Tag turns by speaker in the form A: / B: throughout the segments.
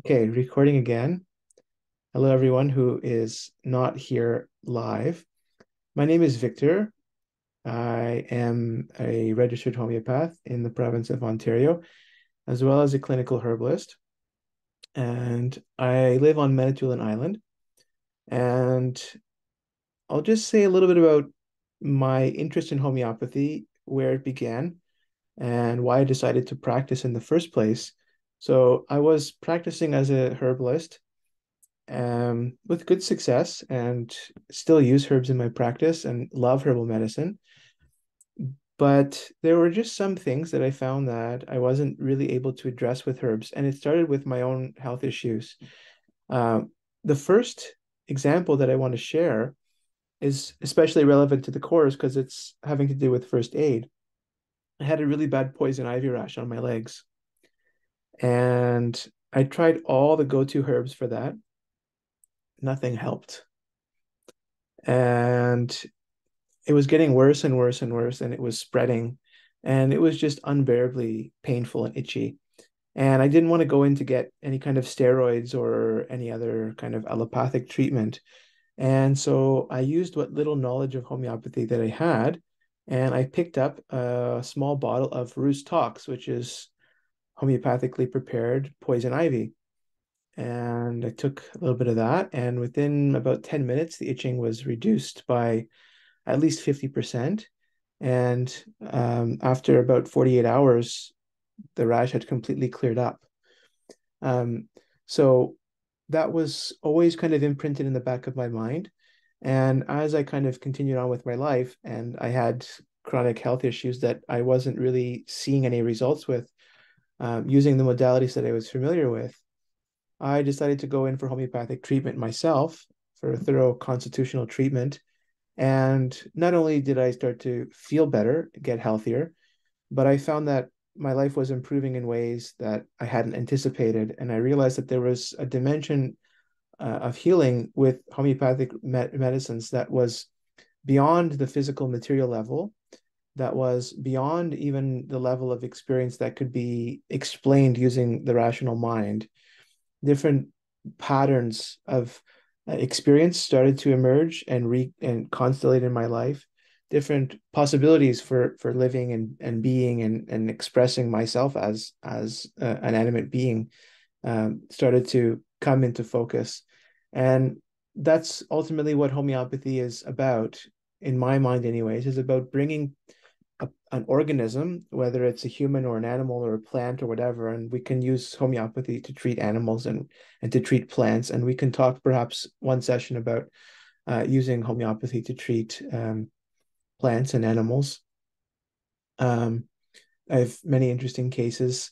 A: Okay, recording again. Hello, everyone who is not here live. My name is Victor. I am a registered homeopath in the province of Ontario, as well as a clinical herbalist. And I live on Manitoulin Island. And I'll just say a little bit about my interest in homeopathy, where it began, and why I decided to practice in the first place. So I was practicing as a herbalist with good success and still use herbs in my practice and love herbal medicine. But there were just some things that I found that I wasn't really able to address with herbs. And it started with my own health issues. Um, the first example that I want to share is especially relevant to the course because it's having to do with first aid. I had a really bad poison ivy rash on my legs. And I tried all the go-to herbs for that. Nothing helped. And it was getting worse and worse and worse, and it was spreading, and it was just unbearably painful and itchy. And I didn't want to go in to get any kind of steroids or any other kind of allopathic treatment. And so I used what little knowledge of homeopathy that I had, and I picked up a small bottle of Rhus tox, which is homeopathically prepared poison ivy. And I took a little bit of that, and within about 10 minutes, the itching was reduced by at least 50%. And after about 48 hours, the rash had completely cleared up. Um, so that was always kind of imprinted in the back of my mind. And as I kind of continued on with my life, and I had chronic health issues that I wasn't really seeing any results with using the modalities that I was familiar with, I decided to go in for homeopathic treatment myself for a thorough constitutional treatment. And not only did I start to feel better, get healthier, but I found that my life was improving in ways that I hadn't anticipated. And I realized that there was a dimension of healing with homeopathic medicines that was beyond the physical material level, that was beyond even the level of experience that could be explained using the rational mind. Different patterns of experience started to emerge and constellate in my life. Different possibilities for living and being and expressing myself as an animate being started to come into focus, and that's ultimately what homeopathy is about, in my mind, anyways. Is about bringing an organism, whether it's a human or an animal or a plant or whatever, and we can use homeopathy to treat animals and to treat plants. And we can talk perhaps one session about using homeopathy to treat plants and animals. Um, I have many interesting cases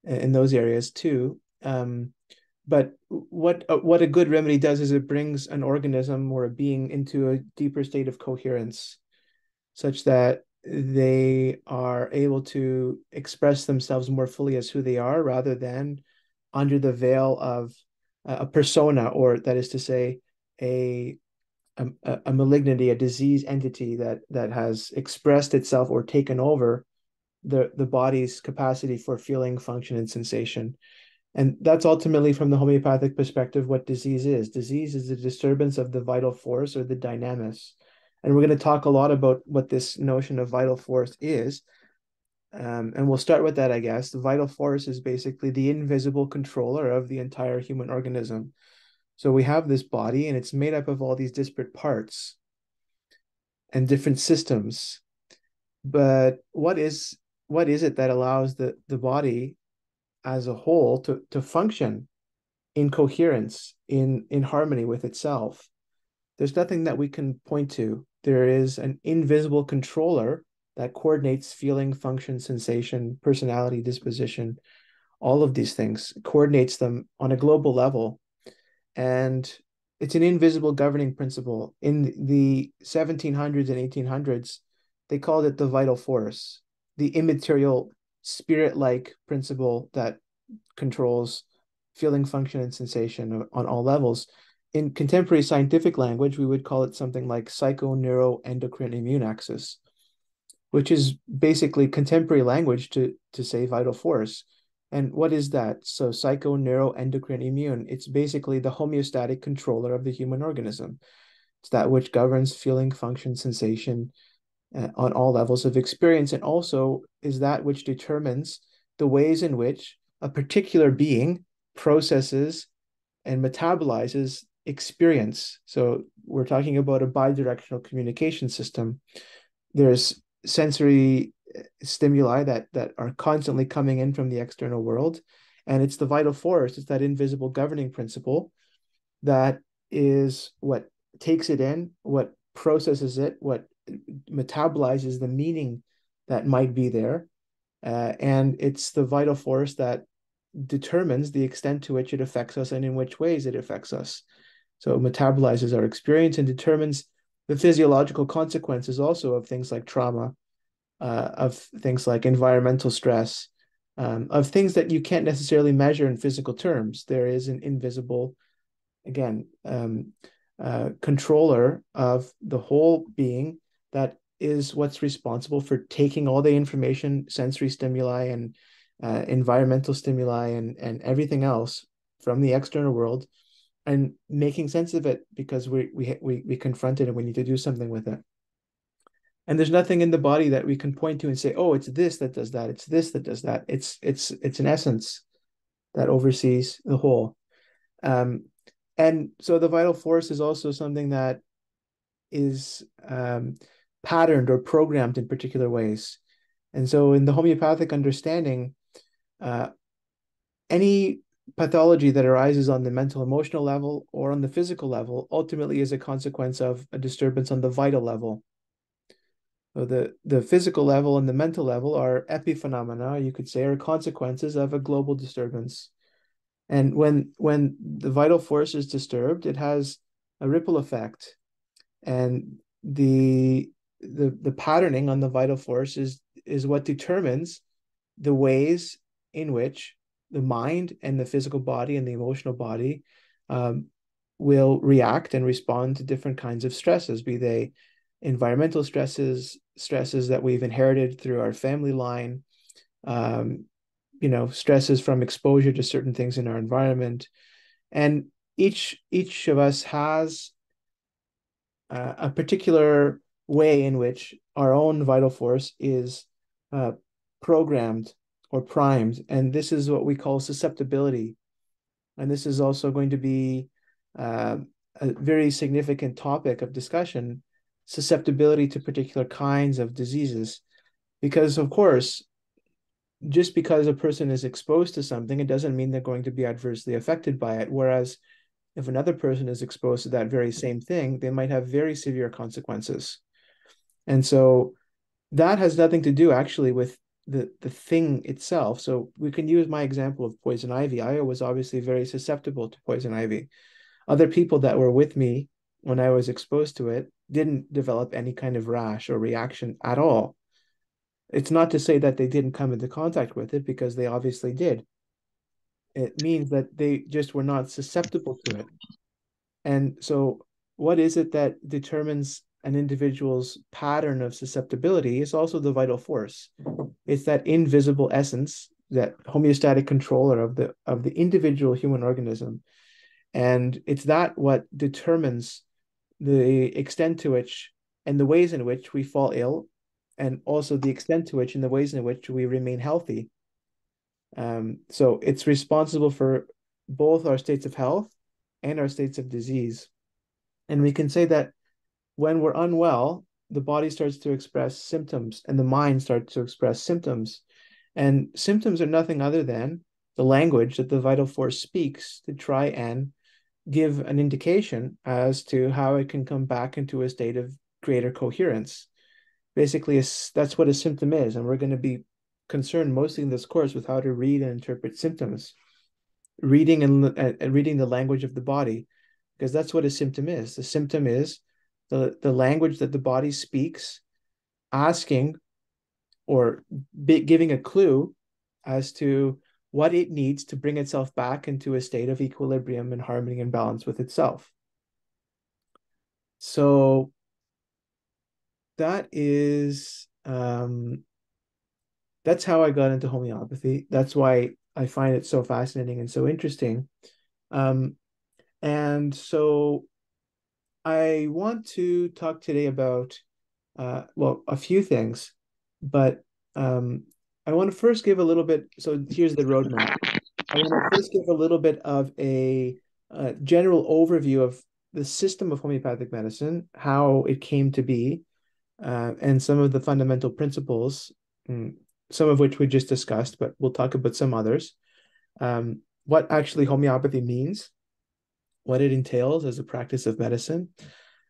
A: in those areas too. But what a good remedy does is it brings an organism or a being into a deeper state of coherence, such that they are able to express themselves more fully as who they are rather than under the veil of a persona, or that is to say, a a malignity, a disease entity that has expressed itself or taken over the body's capacity for feeling, function, and sensation. And that's ultimately, from the homeopathic perspective, what disease is. Disease is a disturbance of the vital force or the dynamis. And we're going to talk a lot about what this notion of vital force is. And we'll start with that, I guess. The vital force is basically the invisible controller of the entire human organism. So we have this body, and it's made up of all these disparate parts and different systems. But what is it that allows the body as a whole to function in coherence, in harmony with itself? There's nothing that we can point to. There is an invisible controller that coordinates feeling, function, sensation, personality, disposition, all of these things, coordinates them on a global level. And it's an invisible governing principle. In the 1700s and 1800s, they called it the vital force, the immaterial spirit-like principle that controls feeling, function, and sensation on all levels. In contemporary scientific language, we would call it something like psychoneuroendocrine immune axis, which is basically contemporary language to say vital force. And what is that? So psycho, neuro, endocrine, immune. It's basically the homeostatic controller of the human organism. It's that which governs feeling, function, sensation on all levels of experience, and also is that which determines the ways in which a particular being processes and metabolizes experience. So we're talking about a bidirectional communication system. There's sensory stimuli that are constantly coming in from the external world, and it's the vital force. It's that invisible governing principle that is what takes it in, what processes it, what metabolizes the meaning that might be there. And it's the vital force that determines the extent to which it affects us and in which ways it affects us. So it metabolizes our experience and determines the physiological consequences also of things like trauma, of things like environmental stress, of things that you can't necessarily measure in physical terms. There is an invisible, again, controller of the whole being that is what's responsible for taking all the information, sensory stimuli, and environmental stimuli, and everything else from the external world, and making sense of it because we confront it and we need to do something with it. And there's nothing in the body that we can point to and say, oh, it's this that does that. It's this that does that. It's an essence that oversees the whole. Um, and so the vital force is also something that is patterned or programmed in particular ways. And so in the homeopathic understanding, uh, any pathology that arises on the mental emotional level or on the physical level ultimately is a consequence of a disturbance on the vital level. So the physical level and the mental level are epiphenomena, you could say, are consequences of a global disturbance. And when the vital force is disturbed, it has a ripple effect. And the patterning on the vital force is what determines the ways in which the mind and the physical body and the emotional body um, will react and respond to different kinds of stresses, be they environmental stresses, stresses that we've inherited through our family line, um, stresses from exposure to certain things in our environment. And each of us has a particular way in which our own vital force is uh, programmed or primed. And this is what we call susceptibility. And this is also going to be uh, a very significant topic of discussion, susceptibility to particular kinds of diseases. Because, of course, just because a person is exposed to something, it doesn't mean they're going to be adversely affected by it. Whereas if another person is exposed to that very same thing, they might have very severe consequences. And so that has nothing to do actually with the thing itself. So we can use my example of poison ivy. I was obviously very susceptible to poison ivy. Other people that were with me when I was exposed to it didn't develop any kind of rash or reaction at all. It's not to say that they didn't come into contact with it because they obviously did. It means that they just were not susceptible to it. And so, what is it that determines an individual's pattern of susceptibility is also the vital force. It's that invisible essence, that homeostatic controller of the individual human organism. And it's that what determines the extent to which and the ways in which we fall ill, and also the extent to which and the ways in which we remain healthy. So it's responsible for both our states of health and our states of disease. And we can say that when we're unwell, the body starts to express symptoms and the mind starts to express symptoms. And symptoms are nothing other than the language that the vital force speaks to try and give an indication as to how it can come back into a state of greater coherence. Basically, that's what a symptom is. And we're going to be concerned mostly in this course with how to read and interpret symptoms, reading and reading the language of the body, because that's what a symptom is. The symptom is the language that the body speaks, asking or giving a clue as to what it needs to bring itself back into a state of equilibrium and harmony and balance with itself. So that is that's how I got into homeopathy. That's why I find it so fascinating and so interesting. Um, and so I want to talk today about, well, a few things, but um, I want to first give a little bit. So here's the roadmap. I want to first give a little bit of a general overview of the system of homeopathic medicine, how it came to be, and some of the fundamental principles, mm, some of which we just discussed, but we'll talk about some others. What actually homeopathy means, what it entails as a practice of medicine,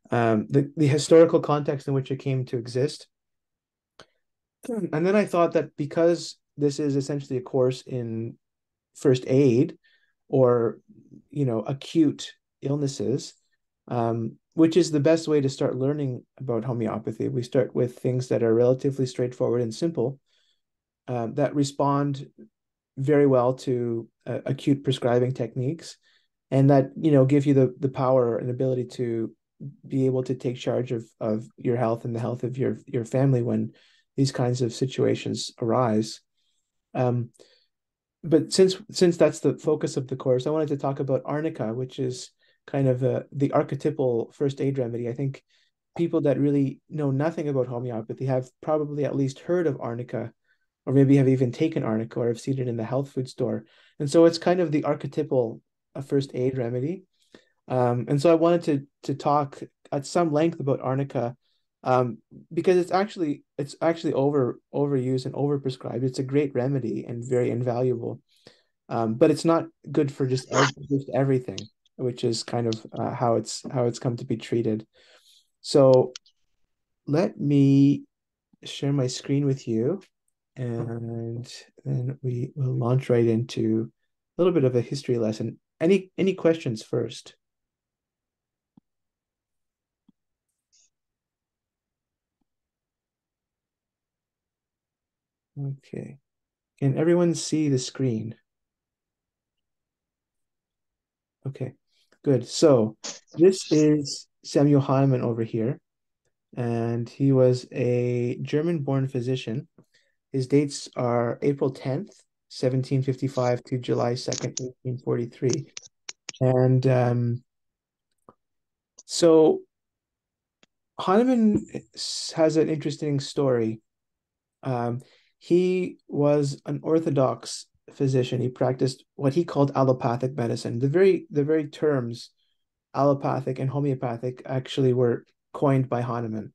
A: the historical context in which it came to exist. And then I thought that because this is essentially a course in first aid or, acute illnesses, which is the best way to start learning about homeopathy. We start with things that are relatively straightforward and simple, that respond very well to acute prescribing techniques, and that give you the power and ability to be able to take charge of your health and the health of your family when these kinds of situations arise. Um, but since that's the focus of the course, I wanted to talk about arnica, which is kind of the archetypal first aid remedy. I think people that really know nothing about homeopathy have probably at least heard of arnica, or maybe have even taken arnica or have seen it in the health food store. And so it's kind of the archetypal first aid remedy. And so I wanted to talk at some length about arnica, um, because it's actually overused and overprescribed. It's a great remedy and very invaluable, but it's not good for just everything, which is kind of how it's come to be treated. So let me share my screen with you, and then we will launch right into a little bit of a history lesson. Any questions first? Okay. Can everyone see the screen? Okay, good. So this is Samuel Hahnemann over here, and he was a German-born physician. His dates are April 10th, 1755 to July 2nd, 1843. And so Hahnemann has an interesting story. Um, he was an orthodox physician. He practiced what he called allopathic medicine. The very terms allopathic and homeopathic actually were coined by Hahnemann.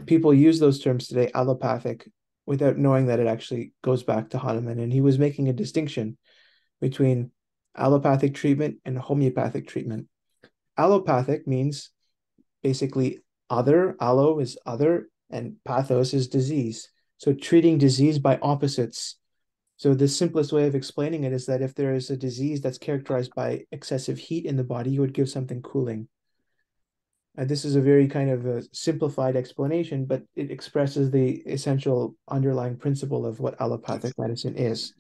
A: People use those terms today, allopathic, without knowing that it actually goes back to Hahnemann. And he was making a distinction between allopathic treatment and homeopathic treatment. Allopathic means basically other. Allo is other, and pathos is disease. So treating disease by opposites. So the simplest way of explaining it is that if there is a disease that's characterized by excessive heat in the body, you would give something cooling. This is a very kind of a simplified explanation, but it expresses the essential underlying principle of what allopathic medicine is.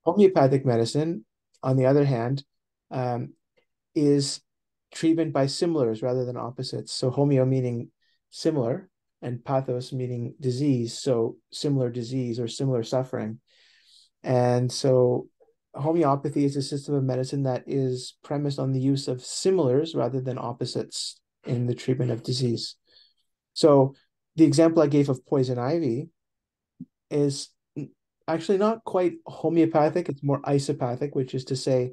A: Homeopathic medicine, on the other hand, um, is treatment by similars rather than opposites. So homeo meaning similar, and pathos meaning disease. So similar disease or similar suffering. And so homeopathy is a system of medicine that is premised on the use of similars rather than opposites in the treatment of disease. So the example I gave of poison ivy is actually not quite homeopathic, it's more isopathic, which is to say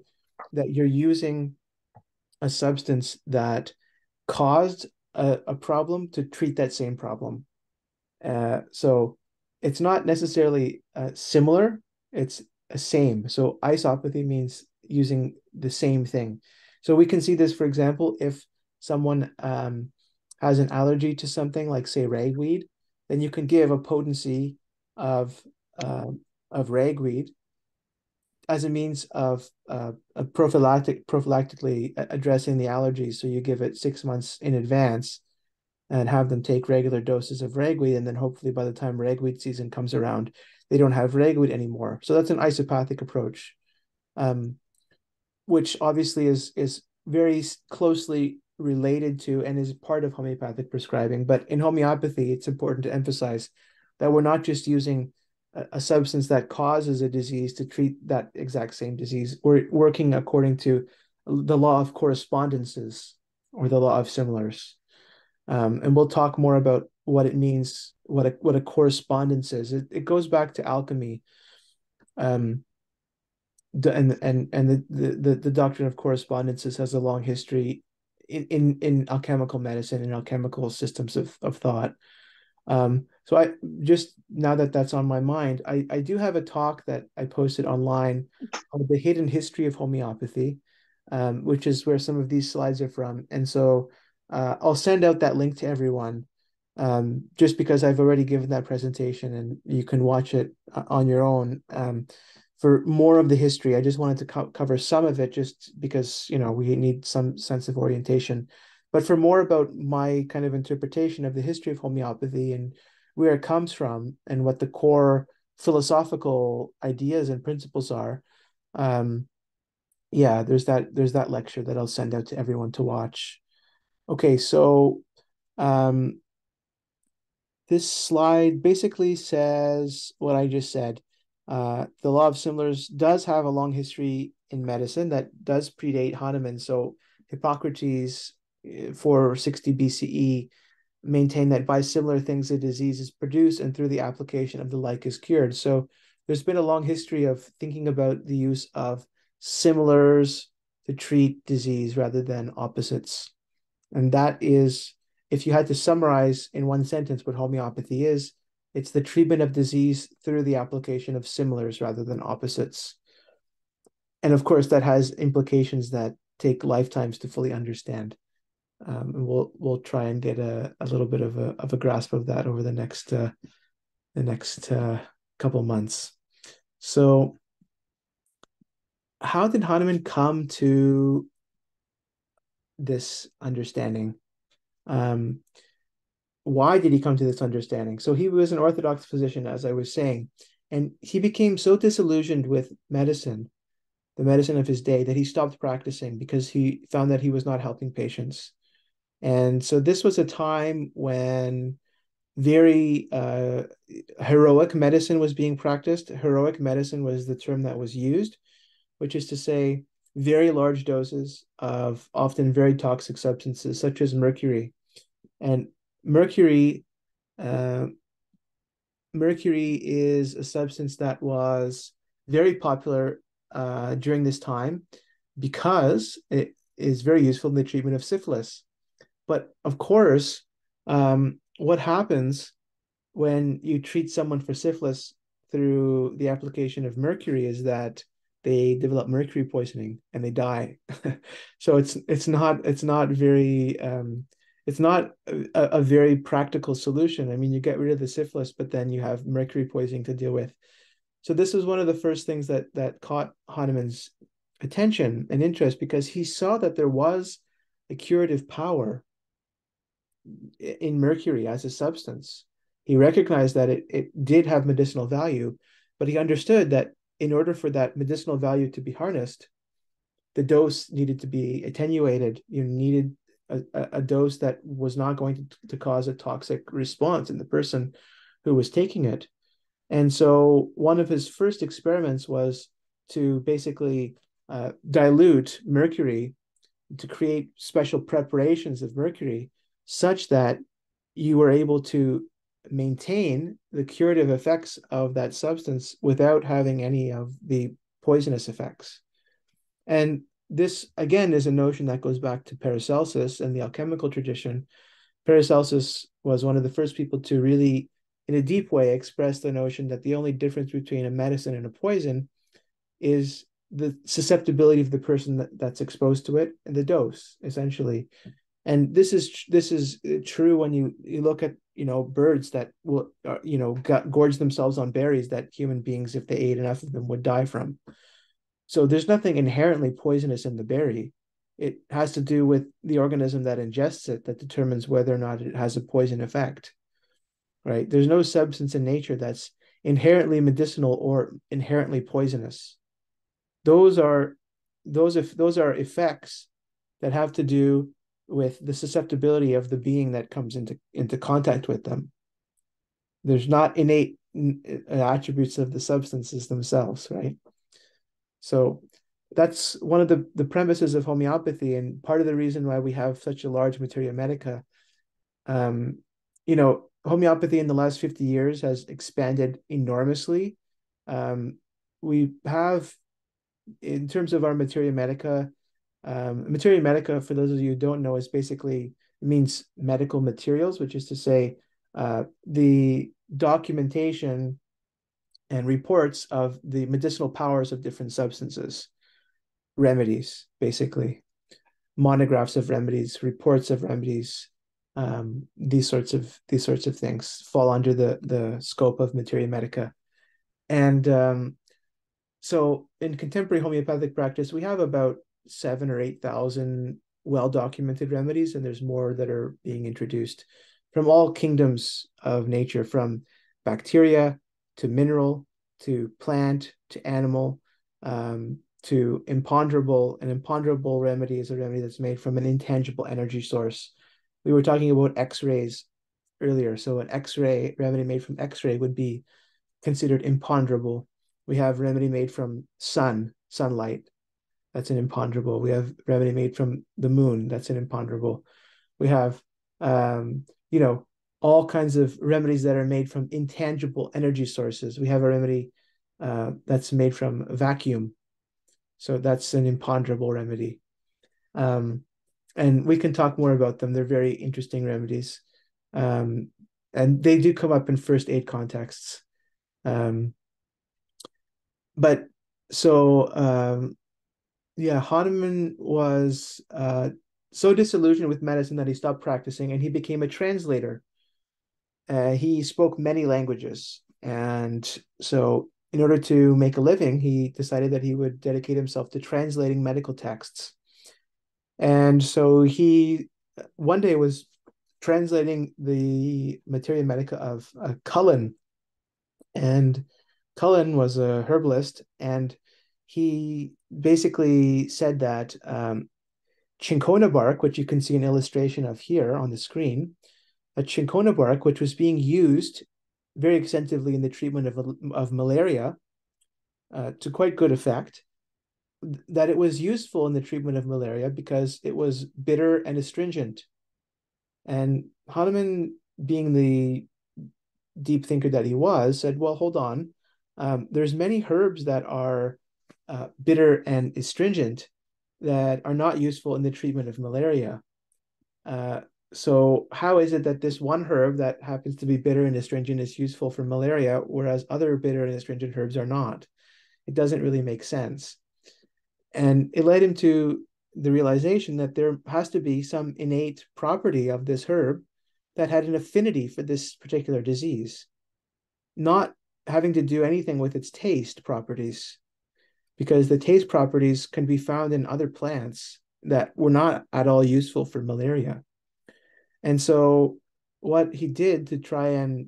A: that you're using a substance that caused a problem to treat that same problem. So it's not necessarily similar, it's a same. So isopathy means using the same thing. So we can see this, for example, if someone has an allergy to something like, say, ragweed, then you can give a potency of ragweed as a means of prophylactically addressing the allergies. So you give it 6 months in advance and have them take regular doses of ragweed, and then hopefully by the time ragweed season comes around, they don't have ragweed anymore. So that's an isopathic approach, um, which obviously is very closely related to and is part of homeopathic prescribing. But in homeopathy, it's important to emphasize that we're not just using a substance that causes a disease to treat that exact same disease. We're working according to the law of correspondences or the law of similars. And we'll talk more about what it means, what a correspondence is. It goes back to alchemy, um, and the doctrine of correspondences has a long history in alchemical medicine and alchemical systems of thought. So I just now that that's on my mind, I do have a talk that I posted online called The Hidden History of Homeopathy, which is where some of these slides are from. And so I'll send out that link to everyone, just because I've already given that presentation and you can watch it on your own. For more of the history, I just wanted to cover some of it just because, we need some sense of orientation. But for more about my kind of interpretation of the history of homeopathy and where it comes from and what the core philosophical ideas and principles are, um, yeah, there's that lecture that I'll send out to everyone to watch. Okay, so um, this slide basically says what I just said. The law of similars does have a long history in medicine that does predate Hahnemann. So Hippocrates, 460 BCE, maintained that by similar things a disease is produced, and through the application of the like is cured. So there's been a long history of thinking about the use of similars to treat disease rather than opposites. And that is, if you had to summarize in one sentence what homeopathy is, it's the treatment of disease through the application of similars rather than opposites. And of course, that has implications that take lifetimes to fully understand. And we'll try and get a little bit of a grasp of that over the next couple months. So, how did Hahnemann come to this understanding? Um, why did he come to this understanding? So he was an Orthodox physician, as I was saying, and he became so disillusioned with medicine, the medicine of his day, that he stopped practicing because he found that he was not helping patients. And so this was a time when very heroic medicine was being practiced. Heroic medicine was the term that was used, which is to say, very large doses of often very toxic substances, such as mercury. And mercury, uh, mercury is a substance that was very popular during this time because it is very useful in the treatment of syphilis. But of course, what happens when you treat someone for syphilis through the application of mercury is that they develop mercury poisoning and they die. So it's not a very practical solution. I mean, you get rid of the syphilis, but then you have mercury poisoning to deal with. So this was one of the first things that caught Hahnemann's attention and interest because he saw that there was a curative power in mercury as a substance. He recognized that it did have medicinal value, but he understood that in order for that medicinal value to be harnessed, the dose needed to be attenuated. You needed a dose that was not going to cause a toxic response in the person who was taking it. And so one of his first experiments was to basically dilute mercury to create special preparations of mercury such that you were able to maintain the curative effects of that substance without having any of the poisonous effects. And this, again, is a notion that goes back to Paracelsus and the alchemical tradition. Paracelsus was one of the first people to really, in a deep way, express the notion that the only difference between a medicine and a poison is the susceptibility of the person that's exposed to it and the dose, essentially. And this is true when you look at birds that will gorge themselves on berries that human beings, if they ate enough of them, would die from. So there's nothing inherently poisonous in the berry. It has to do with the organism that ingests it that determines whether or not it has a poison effect, right? There's no substance in nature that's inherently medicinal or inherently poisonous. Those are those are effects that have to do with the susceptibility of the being that comes into contact with them. There's not innate attributes of the substances themselves, right? So that's one of the premises of homeopathy, and part of the reason why we have such a large materia medica. Um, Homeopathy in the last 50 years has expanded enormously. Um, we have, in terms of our materia medica, for those of you who don't know, is basically, it means medical materials, which is to say, the documentation and reports of the medicinal powers of different substances, remedies, basically, monographs of remedies, reports of remedies. These sorts of things fall under the scope of materia medica. And so in contemporary homeopathic practice, we have about 7 or 8,000 well-documented remedies, and there's more that are being introduced from all kingdoms of nature, from bacteria to mineral to plant to animal, to imponderable. An imponderable remedy is a remedy that's made from an intangible energy source. We were talking about X-rays earlier. So an X-ray remedy made from X-ray would be considered imponderable. We have remedy made from sunlight. That's an imponderable. We have remedy made from the moon. That's an imponderable. We have, um, you know, all kinds of remedies that are made from intangible energy sources. We have a remedy that's made from vacuum. So that's an imponderable remedy. Um, and we can talk more about them. They're very interesting remedies. Um, and they do come up in first aid contexts. Um, but so yeah, Hahnemann was so disillusioned with medicine that he stopped practicing and he became a translator. He spoke many languages. And so, in order to make a living, he decided that he would dedicate himself to translating medical texts. And so, he one day was translating the Materia Medica of Cullen. And Cullen was a herbalist, and he basically said that cinchona bark, which you can see an illustration of here on the screen, a cinchona bark, which was being used very extensively in the treatment of malaria to quite good effect, that it was useful in the treatment of malaria because it was bitter and astringent. And Hahnemann, being the deep thinker that he was, said, well, hold on. There's many herbs that are bitter and astringent that are not useful in the treatment of malaria. Uh, so how is it that this one herb that happens to be bitter and astringent is useful for malaria, whereas other bitter and astringent herbs are not? It doesn't really make sense. And it led him to the realization that there has to be some innate property of this herb that had an affinity for this particular disease, not having to do anything with its taste properties, because the taste properties can be found in other plants that were not at all useful for malaria. And so, what he did to try and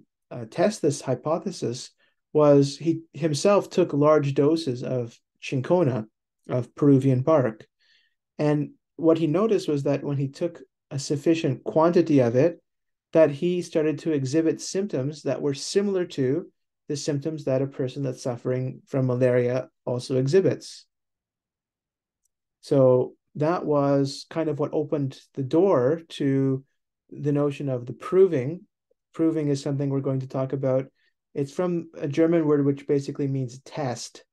A: test this hypothesis was he himself took large doses of cinchona, of Peruvian bark. And what he noticed was that when he took a sufficient quantity of it, that he started to exhibit symptoms that were similar to the symptoms that a person that's suffering from malaria also exhibits. So that was kind of what opened the door to the notion of the proving. Proving is something we're going to talk about. It's from a German word which basically means test.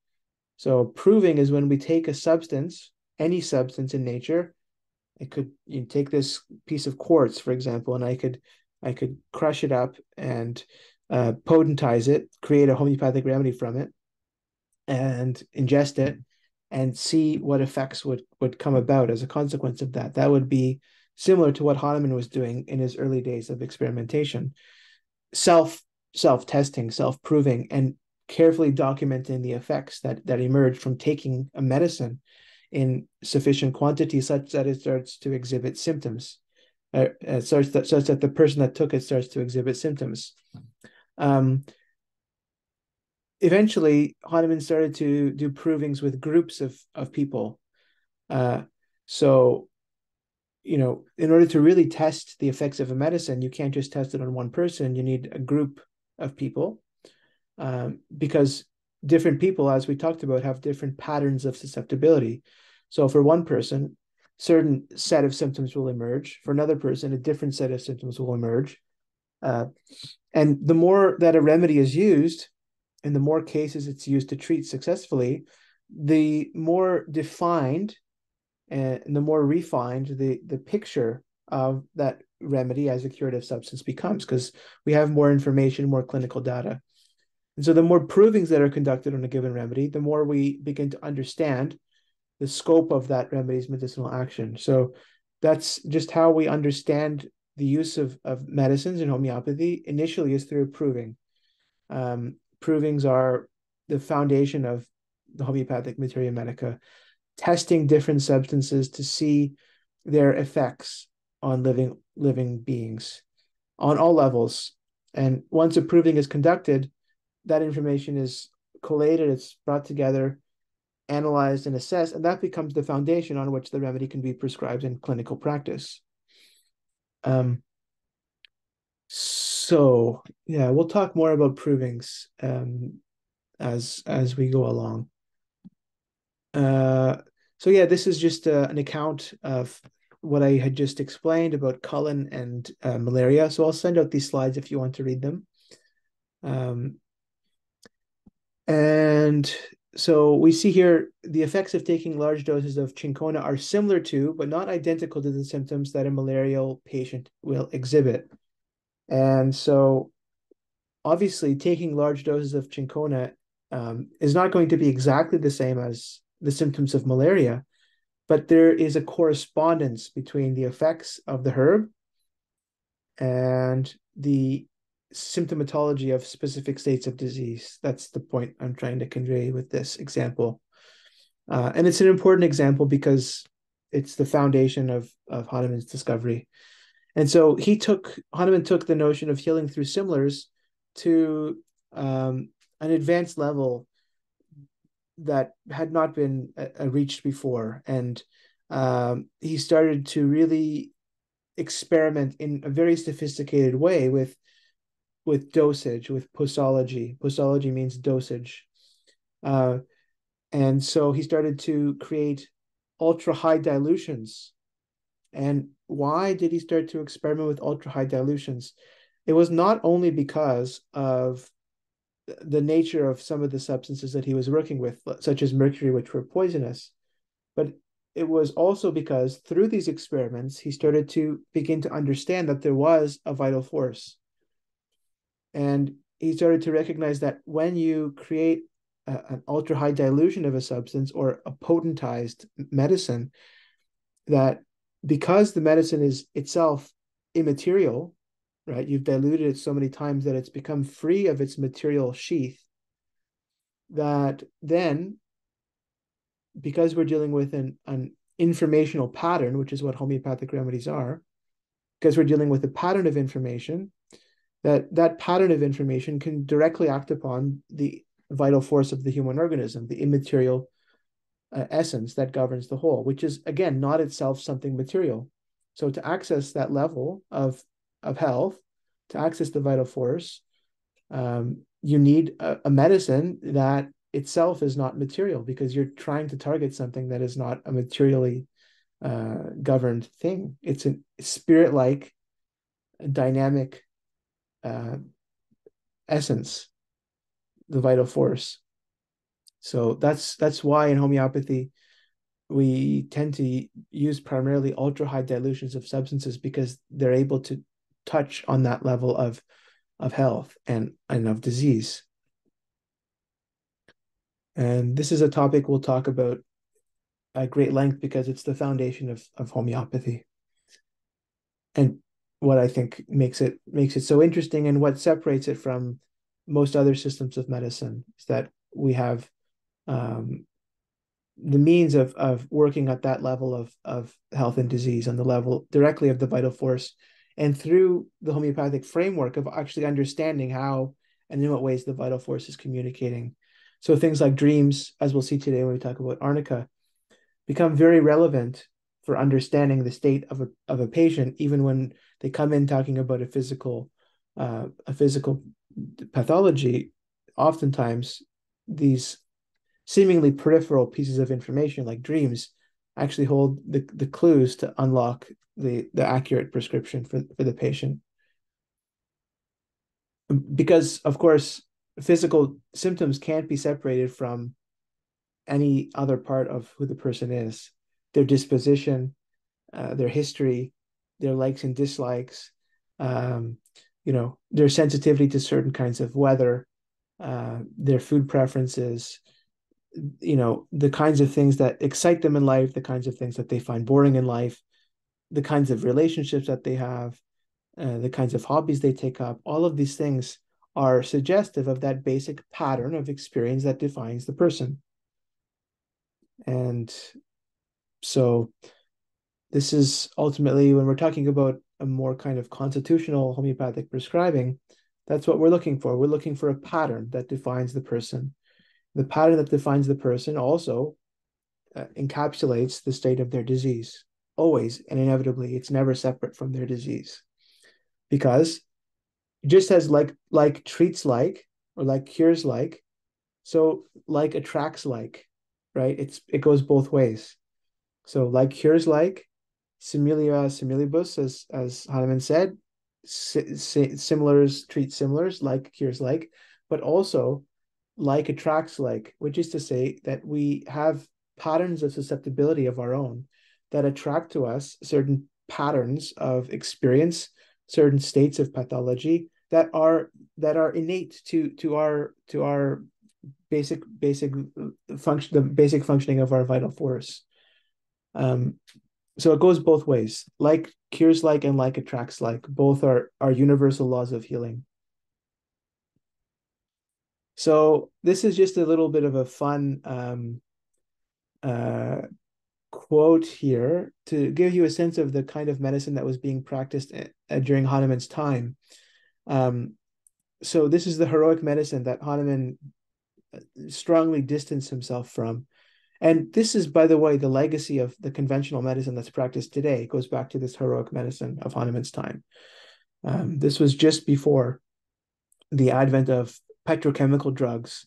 A: So proving is when we take a substance, any substance in nature. You take this piece of quartz, for example, and I could crush it up and potentize it, create a homeopathic remedy from it, and ingest it, and see what effects would come about as a consequence of that. That would be similar to what Hahnemann was doing in his early days of experimentation, self testing, self proving, and carefully documenting the effects that emerge from taking a medicine in sufficient quantity such that it starts to exhibit symptoms, such that the person that took it starts to exhibit symptoms. Um, Eventually, Hahnemann started to do provings with groups of people. Uh, so, in order to really test the effects of a medicine, you can't just test it on one person. You need a group of people. because different people, as we talked about, have different patterns of susceptibility. So for one person, certain set of symptoms will emerge. For another person, a different set of symptoms will emerge. Uh, and the more that a remedy is used, and the more cases it's used to treat successfully, the more defined and the more refined the picture of that remedy as a curative substance becomes, because we have more information, more clinical data. And so the more provings that are conducted on a given remedy, the more we begin to understand the scope of that remedy's medicinal action. So that's just how we understand the use of medicines in homeopathy initially is through proving. Provings are the foundation of the homeopathic materia medica, testing different substances to see their effects on living beings on all levels. And once a proving is conducted, that information is collated, it's brought together, analyzed, and assessed, and that becomes the foundation on which the remedy can be prescribed in clinical practice. So yeah, we'll talk more about provings as we go along. So yeah, this is just an account of what I had just explained about Cullen and malaria. So I'll send out these slides if you want to read them. And so we see here the effects of taking large doses of cinchona are similar to, but not identical to the symptoms that a malarial patient will exhibit. And so obviously taking large doses of cinchona is not going to be exactly the same as the symptoms of malaria, but there is a correspondence between the effects of the herb and the symptomatology of specific states of disease. That's the point I'm trying to convey with this example. And it's an important example because it's the foundation of Hahnemann's discovery. And so Hahnemann took the notion of healing through similars to an advanced level that had not been reached before. And he started to really experiment in a very sophisticated way with dosage, with posology. Posology means dosage. And so he started to create ultra high dilutions. And why did he start to experiment with ultra high dilutions? It was not only because of the nature of some of the substances that he was working with, such as mercury, which were poisonous, but it was also because through these experiments, he started to begin to understand that there was a vital force. And he started to recognize that when you create an ultra high dilution of a substance or a potentized medicine, that because the medicine is itself immaterial, right? You've diluted it so many times that it's become free of its material sheath, that then, because we're dealing with an informational pattern, which is what homeopathic remedies are, because we're dealing with a pattern of information, that pattern of information can directly act upon the vital force of the human organism, the immaterial essence that governs the whole, which is, again, not itself something material. So to access that level of health, to access the vital force, you need a medicine that itself is not material, because you're trying to target something that is not a materially governed thing. It's a spirit-like, dynamic essence, the vital force. So that's why in homeopathy we tend to use primarily ultra high dilutions of substances, because they're able to touch on that level of health and of disease. And this is a topic we'll talk about at great length because it's the foundation of homeopathy. And what I think makes it so interesting, and what separates it from most other systems of medicine, is that we have the means of working at that level of health and disease, on the level directly of the vital force, and through the homeopathic framework of actually understanding how and in what ways the vital force is communicating. So things like dreams, as we'll see today when we talk about arnica, become very relevant for understanding the state of a patient, even when they come in talking about a physical pathology. oftentimes these seemingly peripheral pieces of information like dreams actually hold the clues to unlock the accurate prescription for the patient. Because, of course, physical symptoms can't be separated from any other part of who the person is, their disposition, their history, their likes and dislikes, um, their sensitivity to certain kinds of weather, their food preferences, the kinds of things that excite them in life, the kinds of things that they find boring in life, the kinds of relationships that they have, the kinds of hobbies they take up. All of these things are suggestive of that basic pattern of experience that defines the person. And so this is ultimately, when we're talking about a more kind of constitutional homeopathic prescribing, that's what we're looking for. We're looking for a pattern that defines the person. The pattern that defines the person also encapsulates the state of their disease, always and inevitably. It's never separate from their disease, because just as like treats like, or like cures like, so like attracts like, right? It goes both ways. So like cures like, similia similibus, as Hahnemann said, similars treat similars, like cures like, but also like attracts like, which is to say that we have patterns of susceptibility of our own that attract to us certain patterns of experience, certain states of pathology that are innate to our basic function, the basic functioning of our vital force. Um, so it goes both ways. Like cures like and like attracts like. Both are universal laws of healing. So this is just a little bit of a fun uh, quote here to give you a sense of the kind of medicine that was being practiced during Hahnemann's time. Um, so this is the heroic medicine that Hahnemann strongly distanced himself from. And this is, by the way, the legacy of the conventional medicine that's practiced today. It goes back to this heroic medicine of Hahnemann's time. This was just before the advent of petrochemical drugs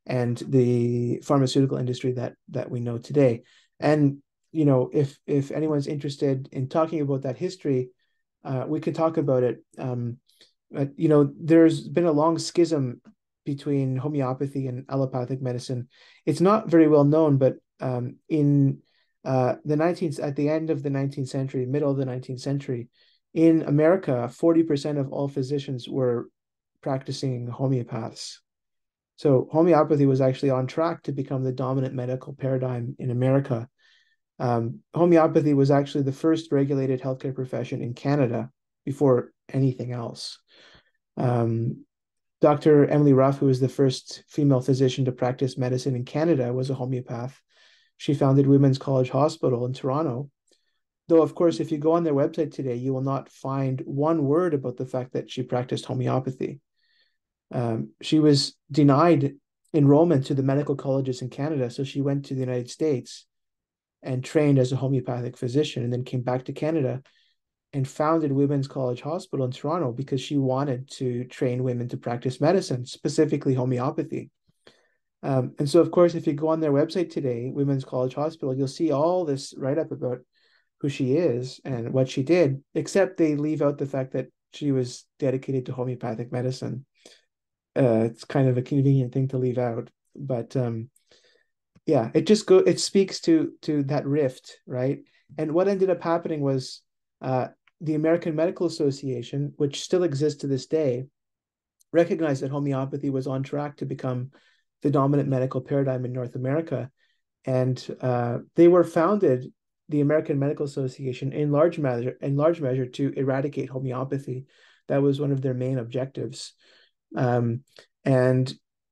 A: and the pharmaceutical industry that we know today. And if anyone's interested in talking about that history, we could talk about it. But there's been a long schism between homeopathy and allopathic medicine. It's not very well known, but in at the end of the 19th century, middle of the 19th century, in America, 40% of all physicians were practicing homeopaths. So homeopathy was actually on track to become the dominant medical paradigm in America. Homeopathy was actually the first regulated healthcare profession in Canada before anything else. Dr. Emily Ruff, who was the first female physician to practice medicine in Canada, was a homeopath. She founded Women's College Hospital in Toronto. Though, of course, if you go on their website today, you will not find one word about the fact that she practiced homeopathy. She was denied enrollment to the medical colleges in Canada, so she went to the United States and trained as a homeopathic physician, and then came back to Canada and founded Women's College Hospital in Toronto because she wanted to train women to practice medicine, specifically homeopathy. And so, of course, if you go on their website today, Women's College Hospital, you'll see all this write-up about who she is and what she did, except they leave out the fact that she was dedicated to homeopathic medicine. It's kind of a convenient thing to leave out, but yeah, it speaks to that rift, right? And what ended up happening was the American Medical Association, which still exists to this day, recognized that homeopathy was on track to become the dominant medical paradigm in North America, and they were founded, the American Medical Association, in large measure to eradicate homeopathy. That was one of their main objectives. And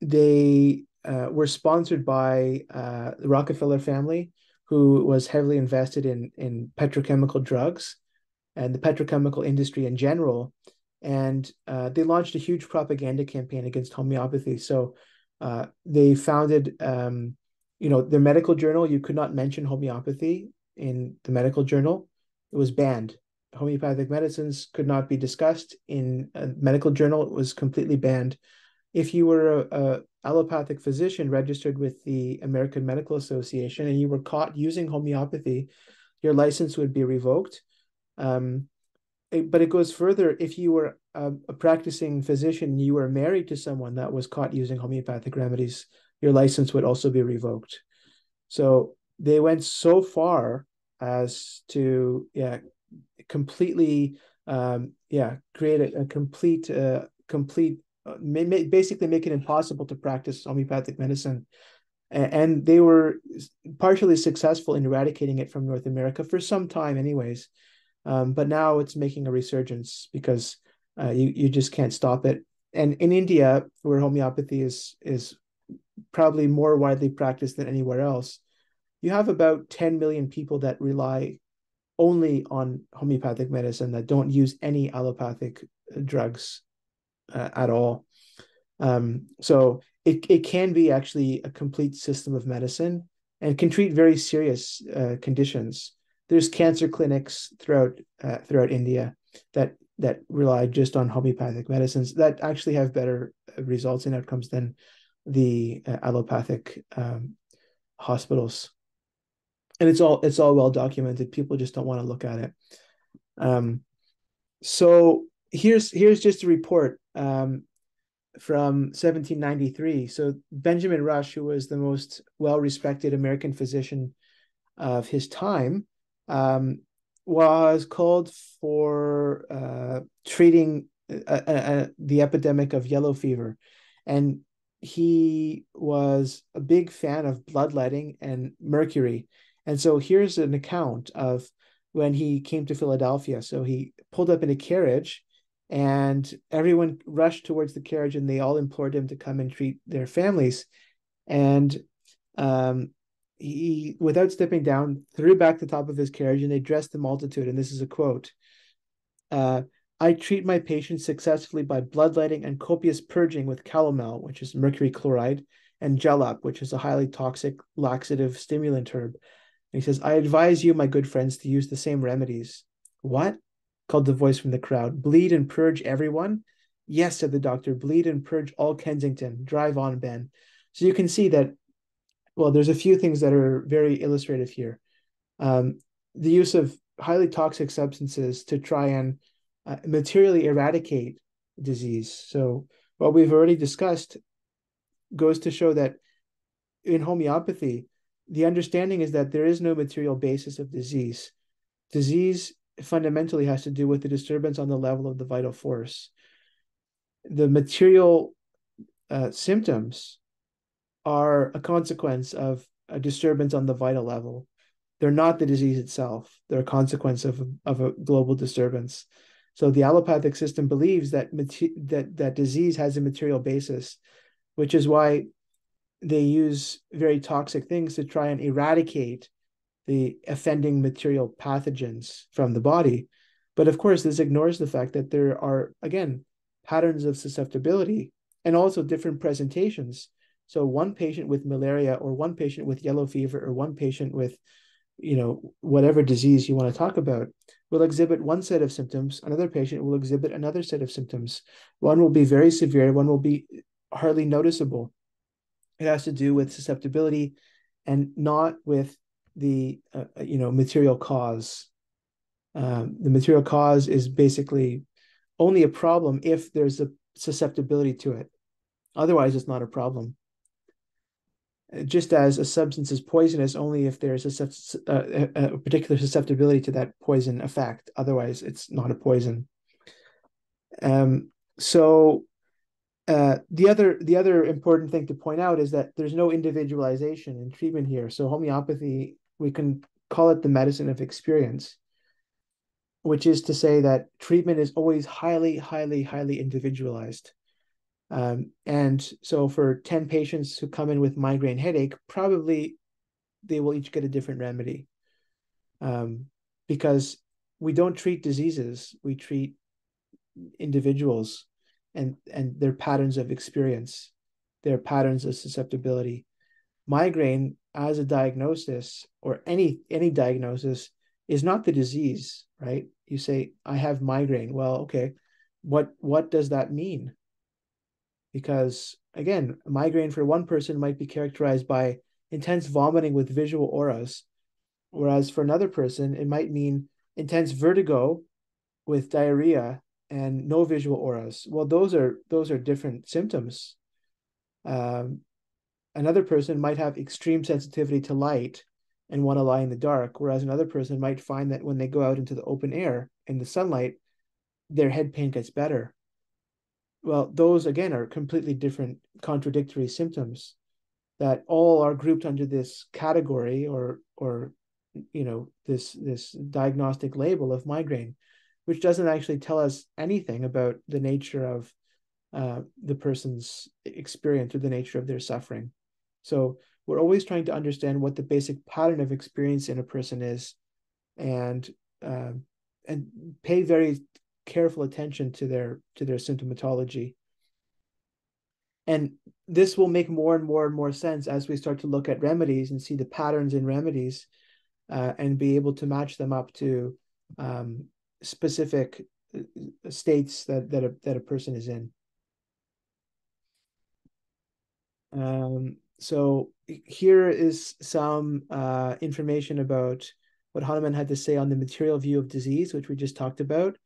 A: they were sponsored by the Rockefeller family, who was heavily invested in petrochemical drugs and the petrochemical industry in general. And they launched a huge propaganda campaign against homeopathy. So they founded, their medical journal. You could not mention homeopathy in the medical journal. It was banned. Homeopathic medicines could not be discussed in a medical journal. It was completely banned. if you were a allopathic physician registered with the American Medical Association and you were caught using homeopathy, your license would be revoked. Um, but it goes further. If you were a practicing physician, you were married to someone that was caught using homeopathic remedies, your license would also be revoked. So they went so far as to, completely, create a complete, basically make it impossible to practice homeopathic medicine. And they were partially successful in eradicating it from North America for some time, anyways. But now it's making a resurgence because you just can't stop it. And in India, where homeopathy is probably more widely practiced than anywhere else, you have about 10 million people that rely only on homeopathic medicine, that don't use any allopathic drugs at all. So it can be actually a complete system of medicine and can treat very serious conditions. There's cancer clinics throughout India that rely just on homeopathic medicines that actually have better results and outcomes than the allopathic hospitals. And it's all well documented. People just don't want to look at it. Um, so here's just a report from 1793. So Benjamin Rush, who was the most well-respected American physician of his time, um, was called for treating the epidemic of yellow fever. And he was a big fan of bloodletting and mercury. And so here's an account of when he came to Philadelphia. So he pulled up in a carriage and everyone rushed towards the carriage and they all implored him to come and treat their families. And um, he, without stepping down, threw back the top of his carriage and addressed the multitude. And this is a quote: uh, I treat my patients successfully by bloodletting and copious purging with calomel, which is mercury chloride, and jelap, which is a highly toxic laxative stimulant herb. And he says, I advise you, my good friends, to use the same remedies. What? Called the voice from the crowd. Bleed and purge everyone? Yes, said the doctor. Bleed and purge all Kensington. Drive on, Ben. So you can see that, well, there's a few things that are very illustrative here. The use of highly toxic substances to try and materially eradicate disease. So what we've already discussed goes to show that in homeopathy, the understanding is that there is no material basis of disease. Disease fundamentally has to do with the disturbance on the level of the vital force. The material symptoms are a consequence of a disturbance on the vital level. They're not the disease itself. They're a consequence of a global disturbance. So the allopathic system believes that that disease has a material basis, which is why they use very toxic things to try and eradicate the offending material pathogens from the body. But of course, this ignores the fact that there are, again, patterns of susceptibility and also different presentations. So one patient with malaria or one patient with yellow fever or one patient with, whatever disease you want to talk about will exhibit one set of symptoms. Another patient will exhibit another set of symptoms. One will be very severe, one will be hardly noticeable. It has to do with susceptibility and not with the material cause. The material cause is basically only a problem if there's a susceptibility to it. Otherwise, it's not a problem. Just as a substance is poisonous only if there's a particular susceptibility to that poison effect. Otherwise, it's not a poison. So the other important thing to point out is that there's no individualization in treatment here. So homeopathy, we can call it the medicine of experience, which is to say that treatment is always highly, highly, highly individualized. And so for 10 patients who come in with migraine headache, probably they will each get a different remedy, because we don't treat diseases, we treat individuals and their patterns of experience, their patterns of susceptibility. Migraine as a diagnosis, or any diagnosis, is not the disease, right? You say, I have migraine. Well, okay, what does that mean? because again, a migraine for one person might be characterized by intense vomiting with visual auras, whereas for another person, it might mean intense vertigo with diarrhea and no visual auras. Well, those are different symptoms. Um, Another person might have extreme sensitivity to light and want to lie in the dark, whereas another person might find that when they go out into the open air in the sunlight, their head pain gets better. Well, those again are completely different contradictory symptoms that all are grouped under this category or this diagnostic label of migraine, which doesn't actually tell us anything about the nature of the person's experience or the nature of their suffering. So we're always trying to understand what the basic pattern of experience in a person is, and uh, and pay very careful attention to their symptomatology. And this will make more and more and more sense as we start to look at remedies and see the patterns in remedies, and be able to match them up to um, specific states that a person is in. So here is some information about what Hahnemann had to say on the material view of disease, which we just talked about.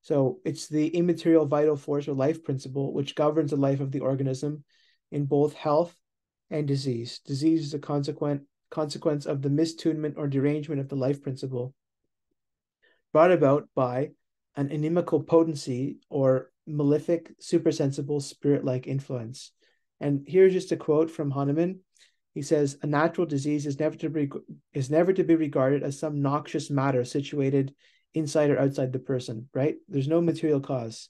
A: So it's the immaterial vital force or life principle which governs the life of the organism in both health and disease. Disease is a consequence of the mistunement or derangement of the life principle, brought about by an inimical potency or malefic, supersensible, spirit-like influence. And here's just a quote from Hahnemann. He says, "A natural disease is never to be regarded as some noxious matter situated inside or outside the person," right? There's no material cause.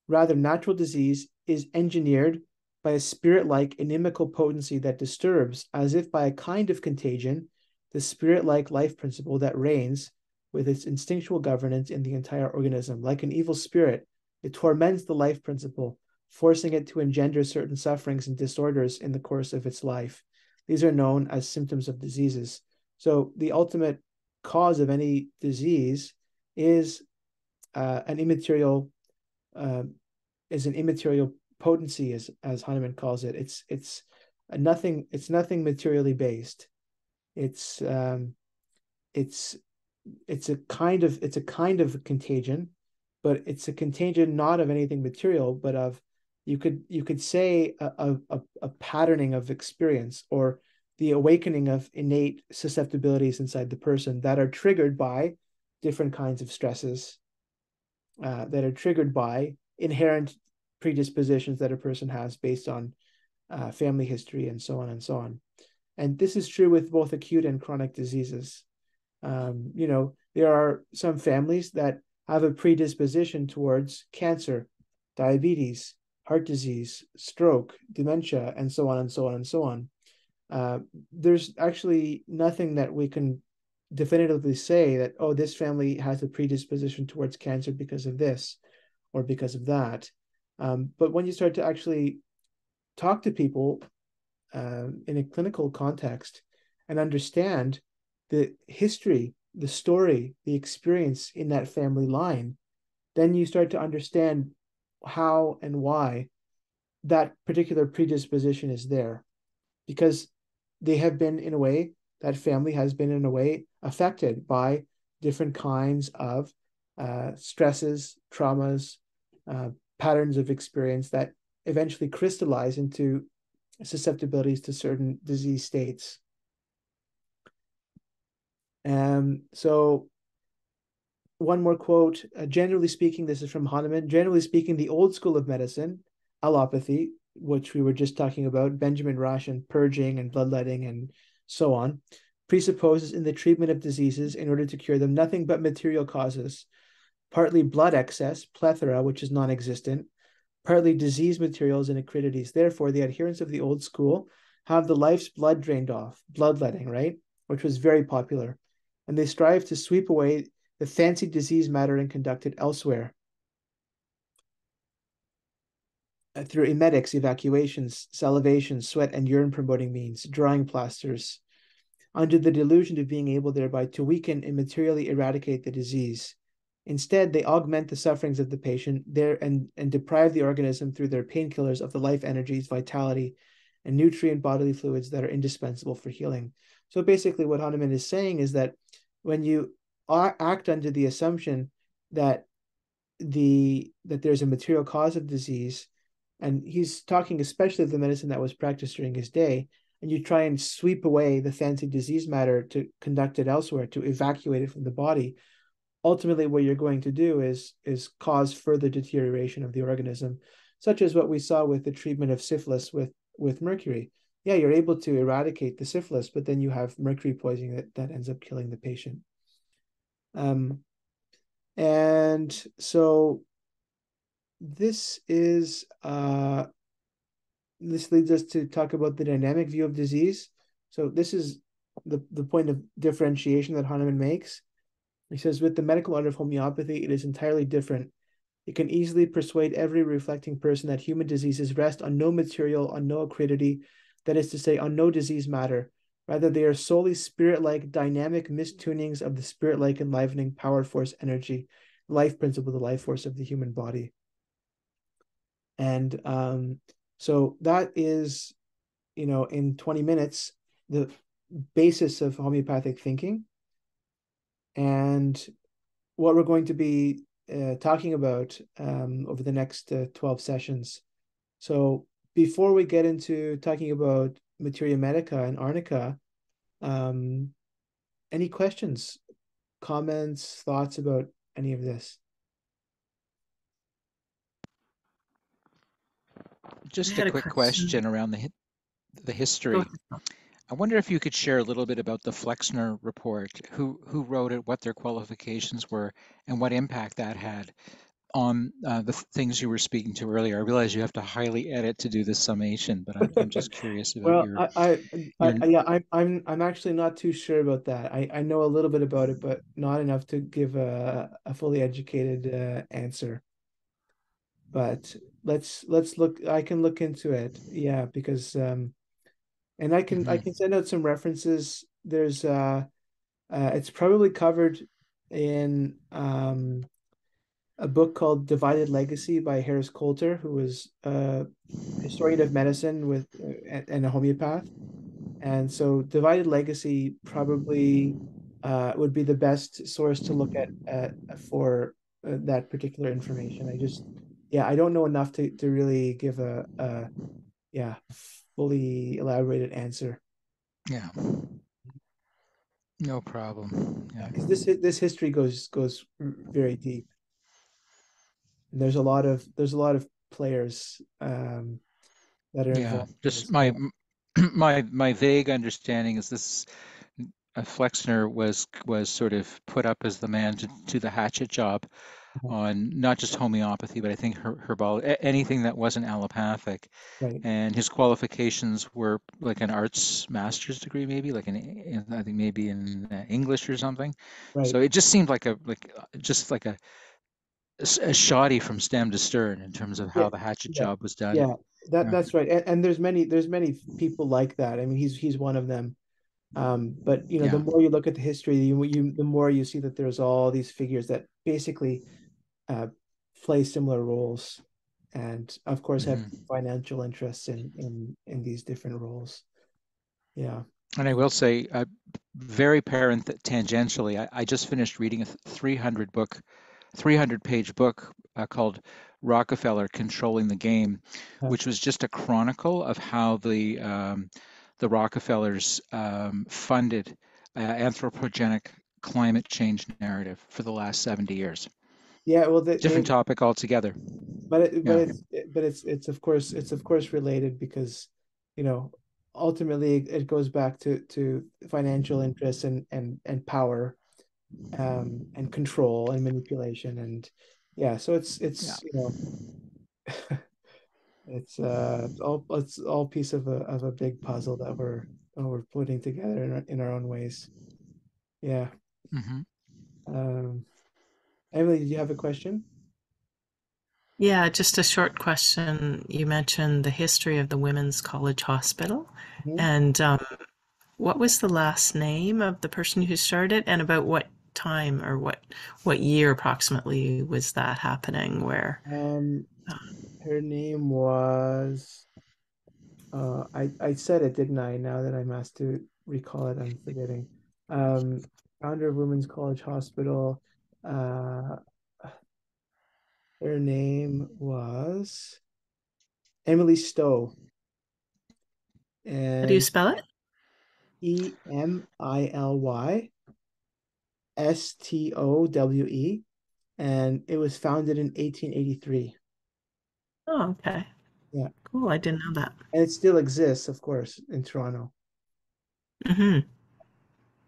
A: Rather, natural disease is engineered by a spirit-like inimical potency that disturbs, as if by a kind of contagion, the spirit-like life principle that reigns with its instinctual governance in the entire organism. Like an evil spirit, it torments the life principle, forcing it to engender certain sufferings and disorders in the course of its life. These are known as symptoms of diseases. So the ultimate cause of any disease is an immaterial uh, potency, as Hahnemann calls it. It's nothing materially based. It's um, it's it's a kind of contagion, but it's a contagion not of anything material, but of you could say a patterning of experience or the awakening of innate susceptibilities inside the person that are triggered by different kinds of stresses, that are triggered by inherent predispositions that a person has based on family history and so on and so on. And this is true with both acute and chronic diseases. There are some families that have a predisposition towards cancer, diabetes, heart disease, stroke, dementia, and so on and so on and so on. There's actually nothing that we can definitively say that, oh, this family has a predisposition towards cancer because of this or because of that. But when you start to actually talk to people in a clinical context and understand the history, the story, the experience in that family line, then you start to understand how and why that particular predisposition is there. Because they have been, in a way, that family has been, in a way, affected by different kinds of stresses, traumas, uh, patterns of experience that eventually crystallize into susceptibilities to certain disease states. So one more quote. Generally speaking, this is from Hahnemann. Generally speaking, the old school of medicine, allopathy, which we were just talking about, Benjamin Rush and purging and bloodletting and so on, presupposes in the treatment of diseases, in order to cure them, nothing but material causes, partly blood excess, plethora, which is non-existent, partly disease materials and acridities. Therefore, the adherents of the old school have the life's blood drained off, bloodletting, right? Which was very popular. And they strive to sweep away the fancied disease matter and conduct it elsewhere. Through emetics, evacuations, salivation, sweat, and urine promoting means, drying plasters, under the delusion of being able thereby to weaken and materially eradicate the disease. Instead, they augment the sufferings of the patient there and deprive the organism through their painkillers of the life energies, vitality, and nutrient bodily fluids that are indispensable for healing. So basically, what Hahnemann is saying is that when you act under the assumption that there's a material cause of disease, and he's talking especially of the medicine that was practiced during his day, and you try and sweep away the fancy disease matter to conduct it elsewhere, to evacuate it from the body, ultimately what you're going to do is cause further deterioration of the organism, such as what we saw with the treatment of syphilis with mercury. Yeah, you're able to eradicate the syphilis, but then you have mercury poisoning that ends up killing the patient. And so this is this leads us to talk about the dynamic view of disease. So this is the point of differentiation that Hahnemann makes. He says, with the medical art of homeopathy, it is entirely different. It can easily persuade every reflecting person that human diseases rest on no material, on no acridity, that is to say, on no disease matter. Rather, they are solely spirit-like, dynamic mistunings of the spirit-like enlivening power, force, energy, life principle, the life force of the human body. And so that is, in 20 minutes, the basis of homeopathic thinking. And what we're going to be talking about over the next 12 sessions. So before we get into talking about materia medica and arnica, any questions, comments, thoughts about any of this?
B: I
C: Just a
B: had a
C: quick
B: question.
C: question around the
B: Go
C: history.
B: ahead.
C: I wonder if you could share a little bit about the Flexner report, who wrote it, what their qualifications were, and what impact that had on the things you were speaking to earlier. I realize you have to highly edit to do this summation, but I'm just curious about
A: Well,
C: your
A: yeah, I'm actually not too sure about that. I know a little bit about it, but not enough to give a fully educated answer. But let's look. I can look into it. Yeah, because and I
C: Mhm.
A: can send out some references. There's it's probably covered in a book called Divided Legacy by Harris Coulter, who was a historian of medicine with and a homeopath. And so Divided Legacy probably would be the best source to look at for that particular information. Yeah, I don't know enough to really give a yeah, fully elaborated answer.
C: Yeah, no problem.
A: Yeah,
C: Yeah,
A: because this history goes very deep. And there's a lot of players that are
C: yeah.
A: involved in
C: Just
A: this. Yeah.
C: my vague understanding is this Flexner was sort of put up as the man to the hatchet job
A: Uh-huh.
C: on not just homeopathy, but I think anything that wasn't allopathic.
A: Right,
C: And his qualifications were like an arts master's degree, maybe I think maybe in English or something.
A: right.
C: So it just seemed just like a shoddy from stem to stern in terms of
A: Yeah,
C: how the hatchet
A: yeah,
C: job was done.
A: yeah. That
C: Yeah,
A: that's right. And there's many people like that. I mean, he's one of them. But the
C: yeah,
A: more you look at the history, the more you see that there's all these figures that basically uh, play similar roles, and of course have
C: hmm.
A: financial interests in these different roles. Yeah.
C: And I will say, very tangentially, I just finished reading a 300-page book called Rockefeller Controlling the Game,
A: Uh,
C: which was just a chronicle of how the Rockefellers funded anthropogenic climate change narrative for the last 70 years.
A: yeah. Well,
C: Different topic altogether. Yeah,
A: it's of course related because you know ultimately it goes back to financial interests and power and control and manipulation and yeah, so
C: yeah.
A: it's it's all piece of a big puzzle that we're putting together in our own ways. Yeah.
C: Hmm.
A: um Emily, did you have a question?
B: Yeah, just a short question. You mentioned the history of the Women's College Hospital,
A: Mhm.
B: and what was the last name of the person who started it, and about what time, or what year approximately was that happening? Where
A: Um,
B: uh,
A: her name was I said it, didn't I? Now that I'm asked to recall it, I'm forgetting. Um, Founder of Women's College Hospital. Uh, her name was Emily Stowe,
B: how do you
A: and
B: spell it?
A: Emilysstowe, and it was founded in 1883.
B: Oh, okay,
A: Yeah,
B: cool. I didn't know that.
A: and it still exists, of course, in Toronto.
B: Hmm.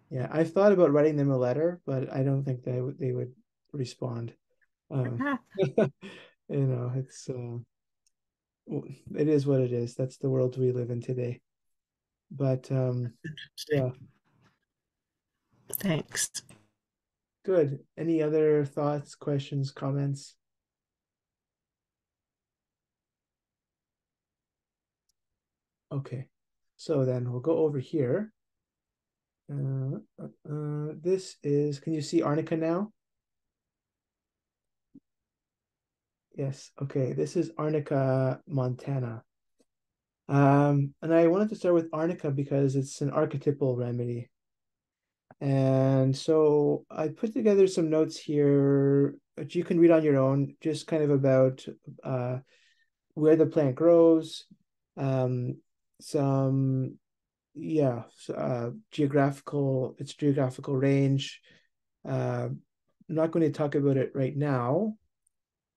A: Yeah, I've thought about writing them a letter, but I don't think they would respond. Um, it's it is what it is. That's the world we live in today. But
B: Interesting.
A: yeah,
B: Thanks.
A: good. Any other thoughts, questions, comments? Okay, so then we'll go over here. This is, can you see Arnica now? Yes. Okay, this is Arnica, Montana. And I wanted to start with Arnica because it's an archetypal remedy. And so I put together some notes here that you can read on your own, just kind of about uh, where the plant grows, um, some, yeah, its geographical range. I'm not going to talk about it right now.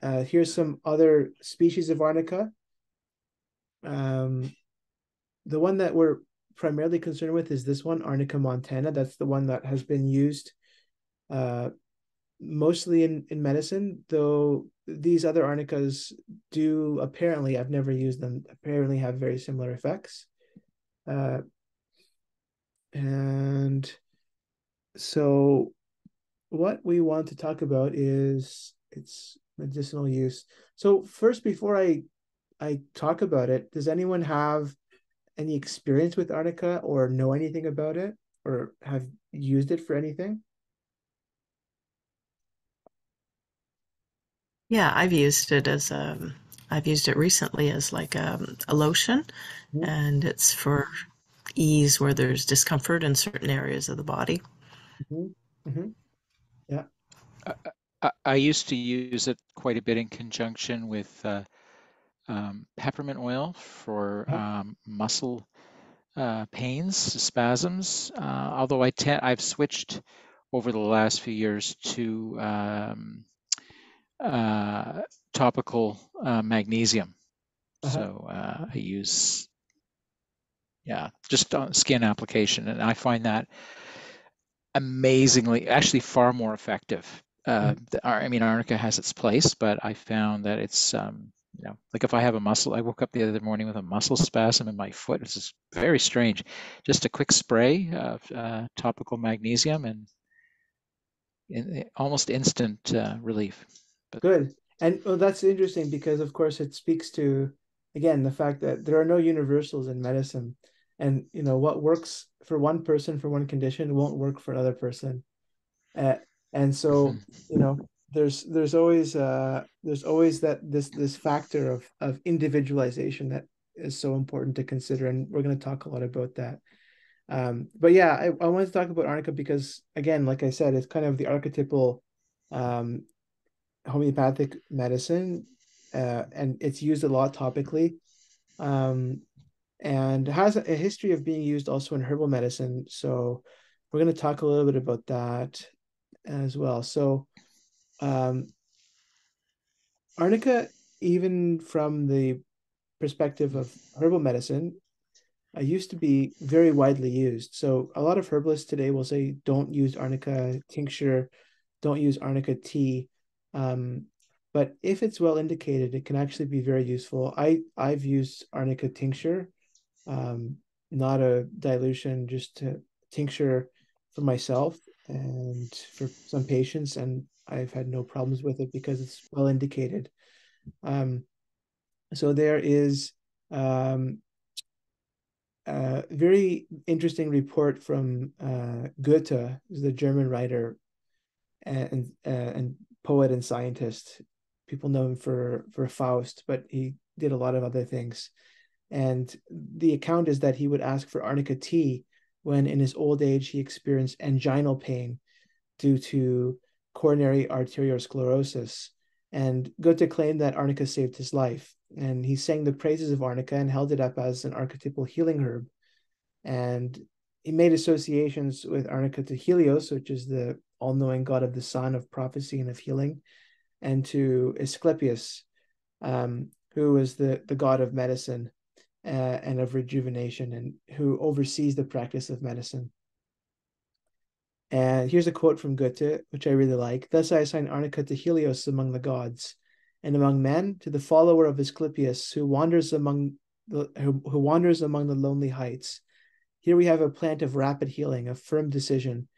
A: Here's some other species of arnica. Um, the one that we're primarily concerned with is this one, Arnica montana. That's the one that has been used uh, mostly in medicine, though these other arnicas do apparently, I've never used them, apparently have very similar effects. Uh, and so what we want to talk about is its medicinal use. So first, before I talk about it, does anyone have any experience with arnica or know anything about it or have used it for anything?
B: Yeah, I've used it recently as like a lotion,
A: Mhm,
B: and it's for ease where there's discomfort in certain areas of the body.
A: mhm, mhm. Yeah.
C: I, I used to use it quite a bit in conjunction with peppermint oil for
A: Uh-huh.
C: muscle pains, spasms. Although I've switched over the last few years to uh, topical magnesium.
A: Uh-huh.
C: So I use, yeah, just on skin application, and I find that amazingly, actually far more effective.
A: Mhm.
C: I mean, arnica has its place, but I found that it's, like if I have a muscle, I woke up the other morning with a muscle spasm in my foot. It's just very strange. Just a quick spray of topical magnesium and almost instant relief. But
A: Good. And well, that's interesting because, of course, it speaks to, again, the fact that there are no universals in medicine. And, what works for one person for one condition won't work for another person. Uh, and so,
C: mhm.
A: you know, there's always that this factor of individualization that is so important to consider. And we're going to talk a lot about that. But yeah, I wanted to talk about arnica because, again, like I said, it's kind of the archetypal um, homeopathic medicine, and it's used a lot topically, um, and has a history of being used also in herbal medicine. So we're going to talk a little bit about that as well. So um, arnica, even from the perspective of herbal medicine, used to be very widely used. So a lot of herbalists today will say, don't use arnica tincture, don't use arnica tea. Um, but if it's well indicated, it can actually be very useful. I've used arnica tincture, um, not a dilution, just to tincture for myself and for some patients, and I've had no problems with it because it's well indicated. Um, so there is very interesting report from Goethe, who's the German writer, and poet and scientist. People know him for Faust, but he did a lot of other things. And the account is that he would ask for arnica tea when in his old age he experienced anginal pain due to coronary arteriosclerosis. And Goethe claimed that arnica saved his life. And he sang the praises of arnica and held it up as an archetypal healing herb. And he made associations with arnica to Helios, which is the all-knowing god of the sun, of prophecy, and of healing, and to Asclepius, who was the god of medicine and of rejuvenation, and who oversees the practice of medicine. And here's a quote from Goethe, which I really like. Thus I assign arnica to Helios among the gods, and among men to the follower of Asclepius, who wanders among who wanders among the lonely heights. Here we have a plant of rapid healing, of firm decision.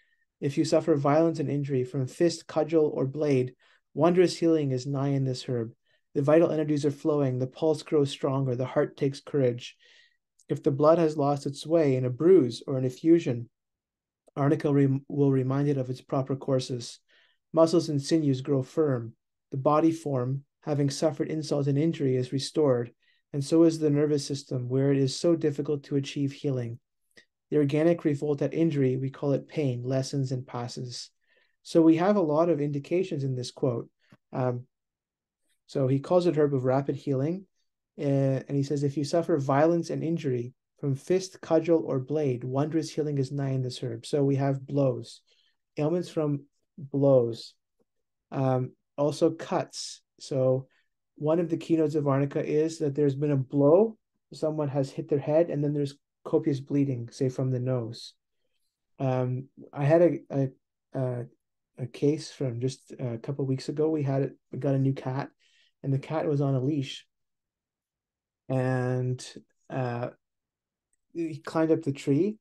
A: If you suffer violence and injury from fist, cudgel, or blade, wondrous healing is nigh in this herb. The vital energies are flowing, the pulse grows stronger, the heart takes courage. If the blood has lost its way in a bruise or an effusion, arnica will remind it of its proper courses. Muscles and sinews grow firm. The body form, having suffered insult and injury, is restored, and so is the nervous system, where it is so difficult to achieve healing. The organic revolt at injury, we call it pain, lessens and passes. So we have a lot of indications in this quote. So he calls it herb of rapid healing. And he says, if you suffer violence and injury from fist, cudgel, or blade, wondrous healing is nigh in this herb. So we have blows, ailments from blows. Also cuts. So one of the keynotes of arnica is that there's been a blow, someone has hit their head, and then there's copious bleeding, say from the nose. I had a case from just a couple of weeks ago. We got a new cat, and the cat was on a leash, and he climbed up the tree,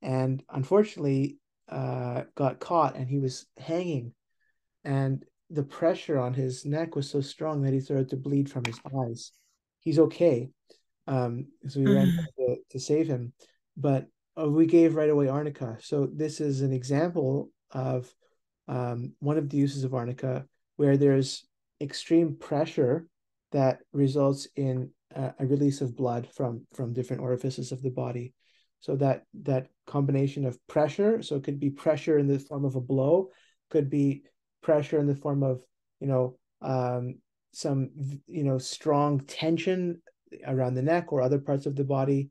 A: and unfortunately got caught, and he was hanging, and the pressure on his neck was so strong that he started to bleed from his eyes. He's okay. So we ran to save him, but we gave right away arnica. So this is an example of one of the uses of arnica where there's extreme pressure that results in a release of blood from different orifices of the body. So that combination of pressure, so it could be pressure in the form of a blow, could be pressure in the form of some strong tension around the neck or other parts of the body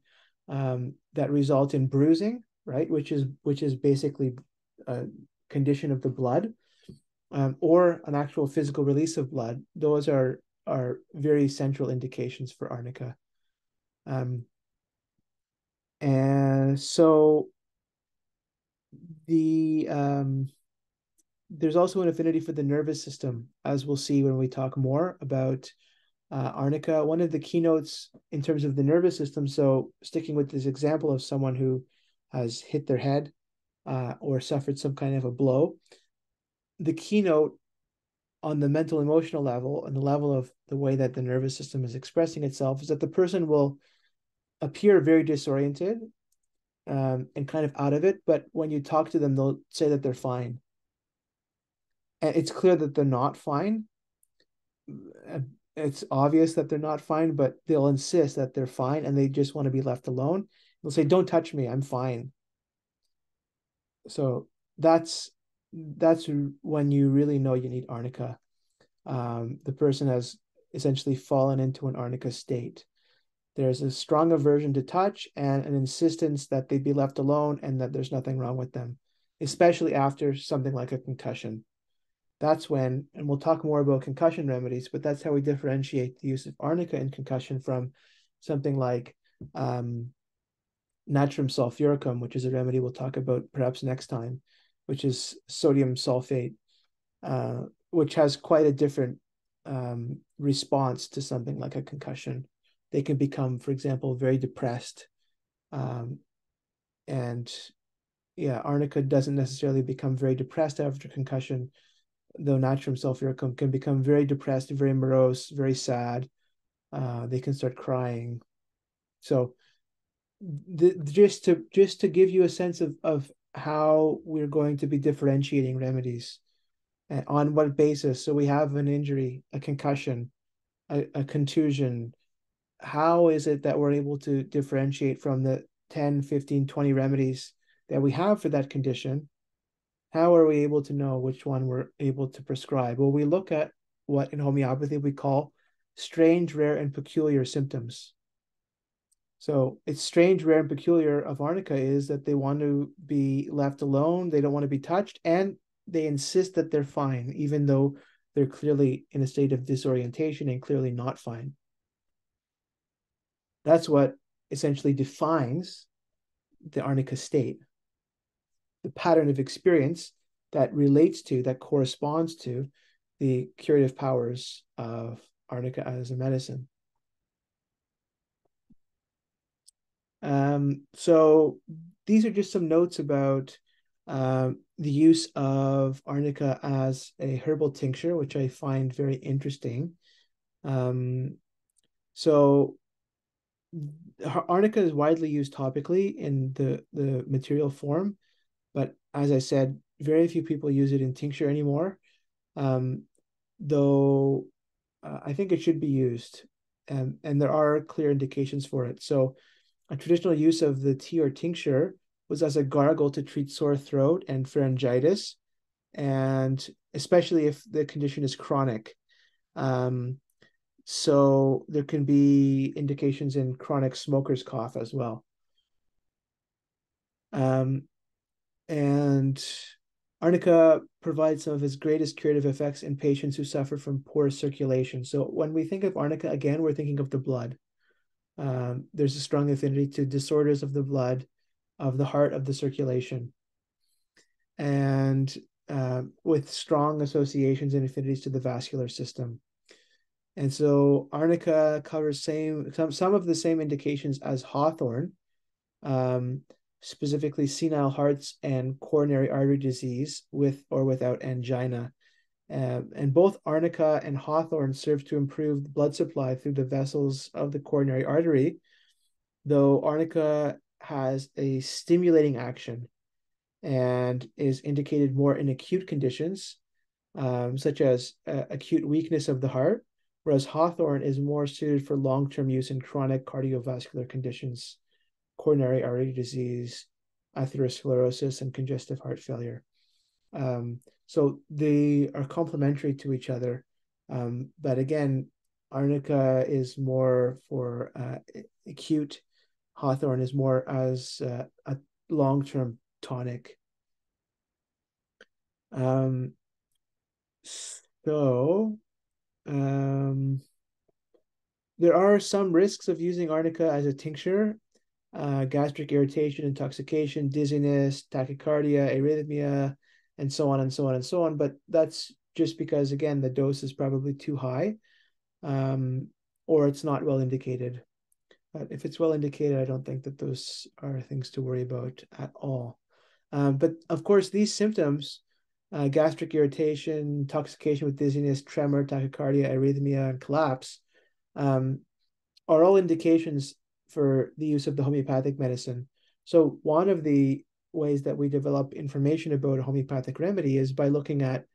A: that result in bruising, right? Which is basically a condition of the blood, or an actual physical release of blood. Those are very central indications for arnica. And so there's also an affinity for the nervous system, as we'll see when we talk more about arnica. One of the keynotes in terms of the nervous system, so sticking with this example of someone who has hit their head or suffered some kind of a blow, the keynote on the mental emotional level and the level of the way that the nervous system is expressing itself is that the person will appear very disoriented and kind of out of it, but when you talk to them, they'll say that they're fine. And it's clear that they're not fine. It's obvious that they're not fine, but they'll insist that they're fine and they just want to be left alone. They'll say, "Don't touch me, I'm fine." So that's when you really know you need arnica. The person has essentially fallen into an arnica state. There's a strong aversion to touch and an insistence that they be left alone and that there's nothing wrong with them, especially after something like a concussion. That's when, and we'll talk more about concussion remedies, but that's how we differentiate the use of arnica in concussion from something like natrum sulfuricum, which is a remedy we'll talk about perhaps next time, which is sodium sulfate, which has quite a different response to something like a concussion. They can become, for example, very depressed. And yeah, arnica doesn't necessarily become very depressed after concussion, though natrum sulfuricum can become very depressed, very morose, very sad. They can start crying. So just to give you a sense of how we're going to be differentiating remedies. And on what basis? So we have an injury, a concussion, a contusion. How is it that we're able to differentiate from the 10, 15, 20 remedies that we have for that condition? How are we able to know which one we're able to prescribe? Well, we look at what in homeopathy we call strange, rare, and peculiar symptoms. So it's strange, rare, and peculiar of arnica is that they want to be left alone, they don't want to be touched, and they insist that they're fine, even though they're clearly in a state of disorientation and clearly not fine. That's what essentially defines the arnica state, the pattern of experience that relates to, that corresponds to the curative powers of arnica as a medicine. So these are just some notes about the use of arnica as a herbal tincture, which I find very interesting. So arnica is widely used topically in the material form, but as I said, very few people use it in tincture anymore. Um, though I think it should be used, and there are clear indications for it. So a traditional use of the tea or tincture was as a gargle to treat sore throat and pharyngitis, and especially if the condition is chronic. Um, so there can be indications in chronic smoker's cough as well. Um, and arnica provides some of its greatest curative effects in patients who suffer from poor circulation. So when we think of arnica, again, we're thinking of the blood. There's a strong affinity to disorders of the blood, of the heart, of the circulation, and with strong associations and affinities to the vascular system. And so arnica covers some of the same indications as hawthorn, um, specifically senile hearts and coronary artery disease with or without angina. And both arnica and hawthorn serve to improve the blood supply through the vessels of the coronary artery, though arnica has a stimulating action and is indicated more in acute conditions, such as acute weakness of the heart, whereas hawthorn is more suited for long-term use in chronic cardiovascular conditions, coronary artery disease, atherosclerosis, and congestive heart failure. So they are complementary to each other. But again, arnica is more for acute, hawthorn is more as a long-term tonic. Um, so there are some risks of using arnica as a tincture: gastric irritation, intoxication, dizziness, tachycardia, arrhythmia, and so on and so on and so on. But that's just because, again, the dose is probably too high, or it's not well indicated. But if it's well indicated, I don't think that those are things to worry about at all. But of course, these symptoms, gastric irritation, intoxication with dizziness, tremor, tachycardia, arrhythmia, and collapse, um, are all indications for the use of the homeopathic medicine. So one of the ways that we develop information about a homeopathic remedy is by looking at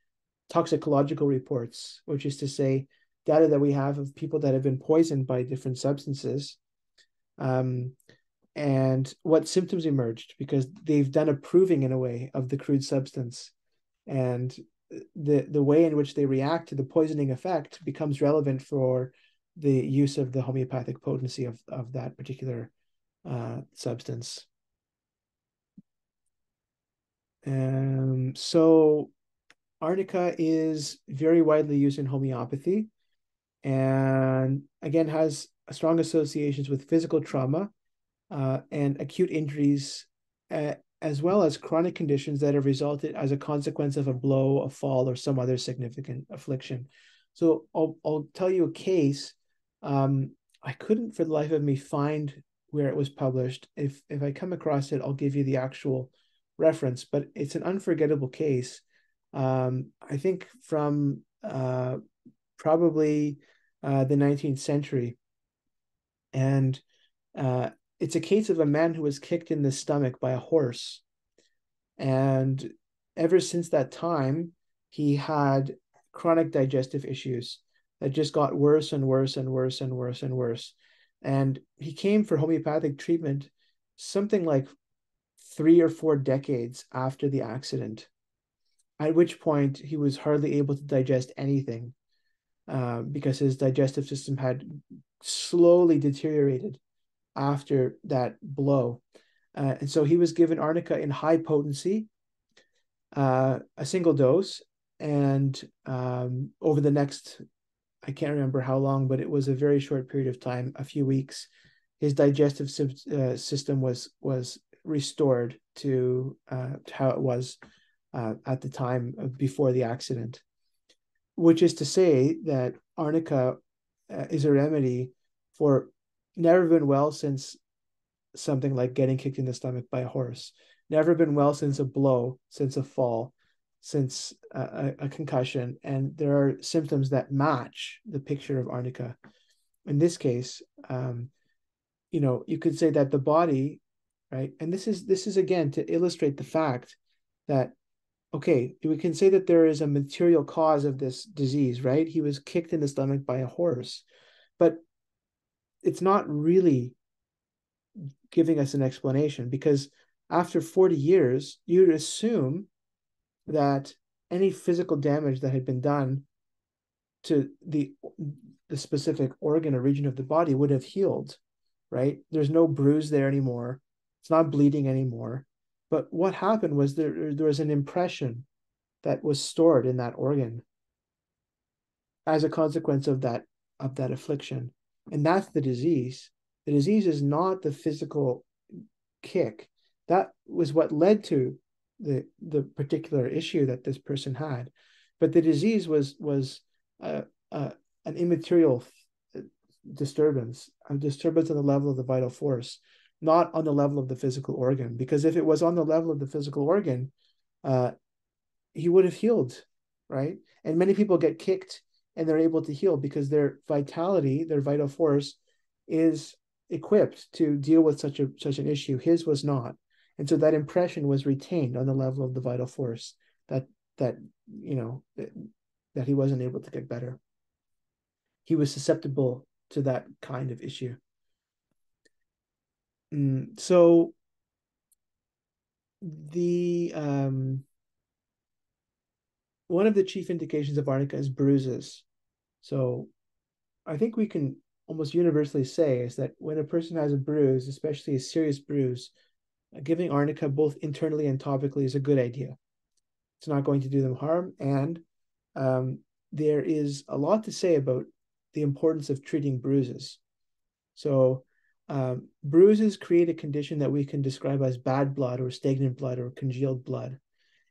A: toxicological reports, which is to say, data that we have of people that have been poisoned by different substances, and what symptoms emerged because they've done a proving in a way of the crude substance, and the way in which they react to the poisoning effect becomes relevant for the use of the homeopathic potency of that particular substance. So arnica is very widely used in homeopathy, and again has strong associations with physical trauma and acute injuries, as well as chronic conditions that have resulted as a consequence of a blow, a fall, or some other significant affliction. So I'll tell you a case. I couldn't for the life of me find where it was published. If I come across it, I'll give you the actual reference, but it's an unforgettable case. I think from probably the 19th century. And it's a case of a man who was kicked in the stomach by a horse. And ever since that time, he had chronic digestive issues that just got worse and worse and worse and worse and worse. And he came for homeopathic treatment something like 3 or 4 decades after the accident, at which point he was hardly able to digest anything because his digestive system had slowly deteriorated after that blow. And so he was given arnica in high potency, a single dose, and over the next, I can't remember how long, but it was a very short period of time, a few weeks, his digestive system was restored to how it was at the time before the accident, which is to say that arnica is a remedy for never been well since something like getting kicked in the stomach by a horse, never been well since a blow, since a fall, since a concussion. And there are symptoms that match the picture of arnica. In this case, you could say that the body, right? And this is again to illustrate the fact that, okay, we can say that there is a material cause of this disease, right? He was kicked in the stomach by a horse, but it's not really giving us an explanation, because after 40 years, you'd assume that any physical damage that had been done to the specific organ or region of the body would have healed, right? There's no bruise there anymore. It's not bleeding anymore. But what happened was there was an impression that was stored in that organ as a consequence of that affliction. And that's the disease. The disease is not the physical kick. That was what led to the particular issue that this person had. But the disease was an immaterial disturbance, a disturbance on the level of the vital force, not on the level of the physical organ. Because if it was on the level of the physical organ, he would have healed, right? And many people get kicked and they're able to heal because their vitality, their vital force, is equipped to deal with such an issue. His was not. And so that impression was retained on the level of the vital force that that you know that he wasn't able to get better. He was susceptible to that kind of issue. So the one of the chief indications of arnica is bruises. So I think we can almost universally say is that when a person has a bruise, especially a serious bruise, giving arnica both internally and topically is a good idea. It's not going to do them harm. And there is a lot to say about the importance of treating bruises. So bruises create a condition that we can describe as bad blood or stagnant blood or congealed blood.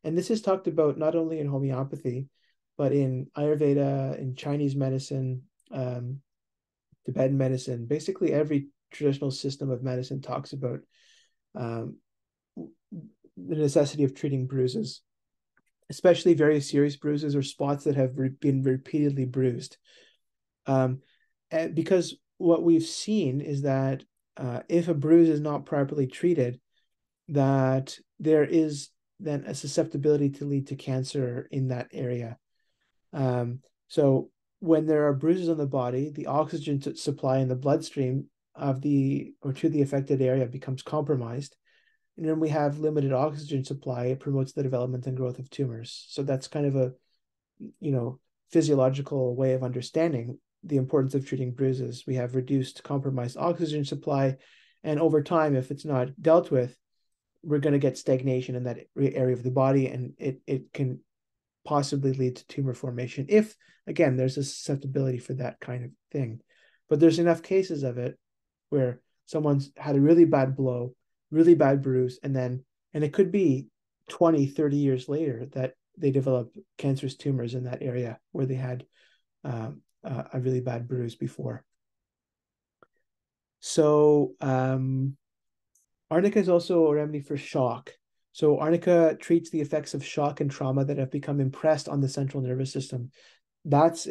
A: And this is talked about not only in homeopathy, but in Ayurveda, in Chinese medicine, Tibetan medicine. Basically, every traditional system of medicine talks about the necessity of treating bruises, especially very serious bruises or spots that have been repeatedly bruised. Because what we've seen is that if a bruise is not properly treated, that there is then a susceptibility to lead to cancer in that area. So when there are bruises on the body, the oxygen supply in the bloodstream to the affected area becomes compromised. And when we have limited oxygen supply, it promotes the development and growth of tumors. So that's kind of a, physiological way of understanding the importance of treating bruises. We have reduced compromised oxygen supply, and over time, if it's not dealt with, we're going to get stagnation in that area of the body, and it can possibly lead to tumor formation if, again, there's a susceptibility for that kind of thing. But there's enough cases of it where someone's had a really bad blow, really bad bruise, and it could be 20, 30 years later that they develop cancerous tumors in that area where they had a really bad bruise before. So arnica is also a remedy for shock. So arnica treats the effects of shock and trauma that have become impressed on the central nervous system. That's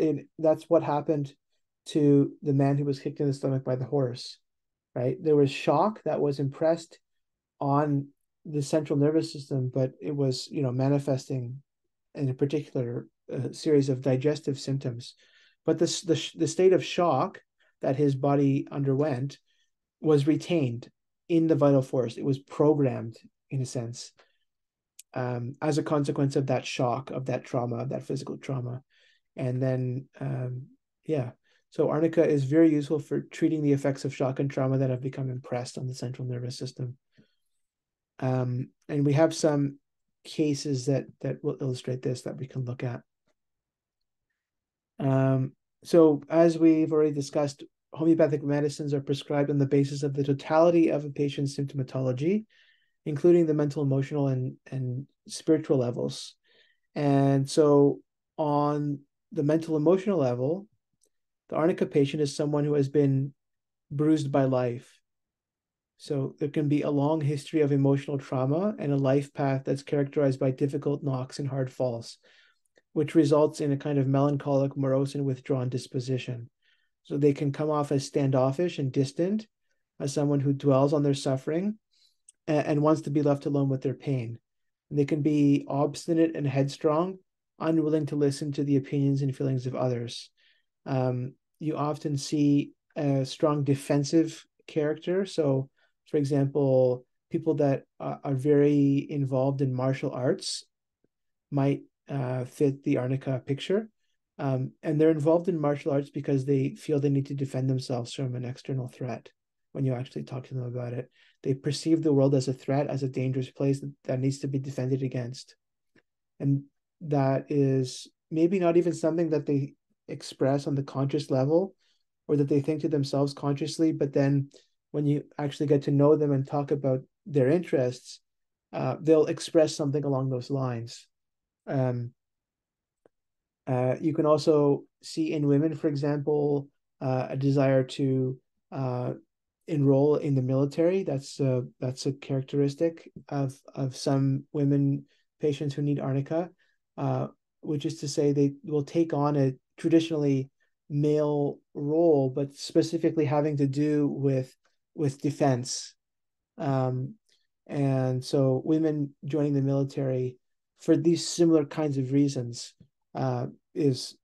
A: what happened to the man who was kicked in the stomach by the horse, right? There was shock that was impressed on the central nervous system, but it was, manifesting in a particular series of digestive symptoms. But the state of shock that his body underwent was retained in the vital force. It was programmed, in a sense, as a consequence of that shock, of that trauma, that physical trauma. And then, yeah. So arnica is very useful for treating the effects of shock and trauma that have become impressed on the central nervous system. And we have some cases that will illustrate this that we can look at. So as we've already discussed, homeopathic medicines are prescribed on the basis of the totality of a patient's symptomatology, including the mental, emotional, and spiritual levels. And so on the mental, emotional level, the arnica patient is someone who has been bruised by life. So there can be a long history of emotional trauma and a life path that's characterized by difficult knocks and hard falls, which results in a kind of melancholic, morose, and withdrawn disposition. So they can come off as standoffish and distant, as someone who dwells on their suffering and wants to be left alone with their pain. And they can be obstinate and headstrong, unwilling to listen to the opinions and feelings of others. You often see a strong defensive character. So, for example, people that are very involved in martial arts might fit the arnica picture. And they're involved in martial arts because they feel they need to defend themselves from an external threat. When you actually talk to them about it, they perceive the world as a threat, as a dangerous place that needs to be defended against. And that is maybe not even something that they express on the conscious level or that they think to themselves consciously, but then when you actually get to know them and talk about their interests, they'll express something along those lines. You can also see in women, for example, a desire to enroll in the military. That's a characteristic of some women patients who need arnica, which is to say they will take on a traditionally male role, but specifically having to do with defense. And so women joining the military for these similar kinds of reasons is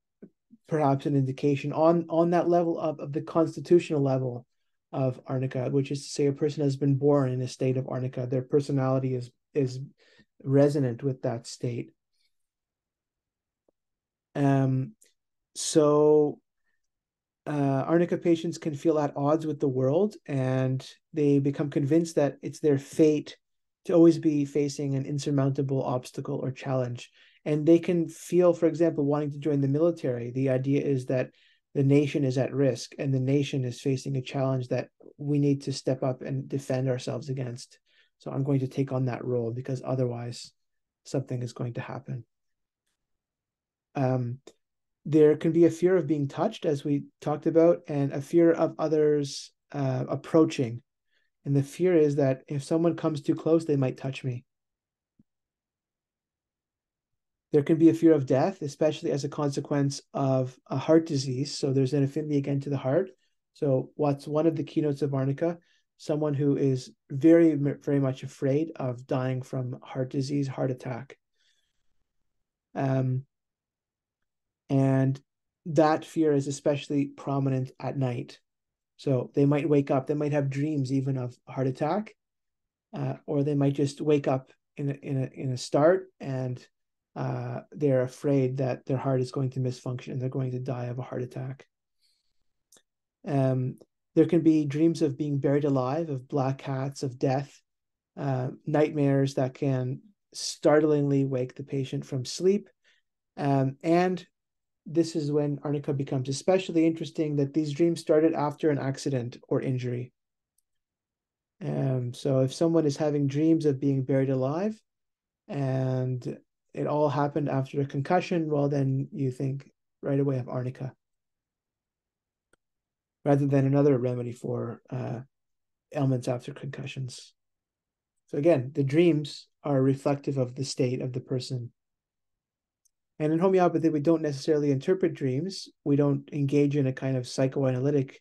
A: perhaps an indication on that level of the constitutional level of arnica, which is to say a person has been born in a state of arnica. Their personality is resonant with that state. So arnica patients can feel at odds with the world, and they become convinced that it's their fate to always be facing an insurmountable obstacle or challenge. And they can feel, for example, wanting to join the military. The idea is that the nation is at risk and the nation is facing a challenge that we need to step up and defend ourselves against. So I'm going to take on that role because otherwise something is going to happen. There can be a fear of being touched, as we talked about, and a fear of others approaching. And the fear is that if someone comes too close, they might touch me. There can be a fear of death, especially as a consequence of a heart disease. So there's an affinity again to the heart. So what's one of the keynotes of arnica? Someone who is very, very much afraid of dying from heart disease, heart attack. And that fear is especially prominent at night. So they might wake up, they might have dreams even of heart attack, or they might just wake up in a start and they're afraid that their heart is going to misfunction and they're going to die of a heart attack. There can be dreams of being buried alive, of black cats, of death, nightmares that can startlingly wake the patient from sleep. And this is when arnica becomes especially interesting, that these dreams started after an accident or injury. So if someone is having dreams of being buried alive and it all happened after a concussion, well, then you think right away of arnica rather than another remedy for ailments after concussions. So again, the dreams are reflective of the state of the person. And in homeopathy, we don't necessarily interpret dreams. We don't engage in a kind of psychoanalytic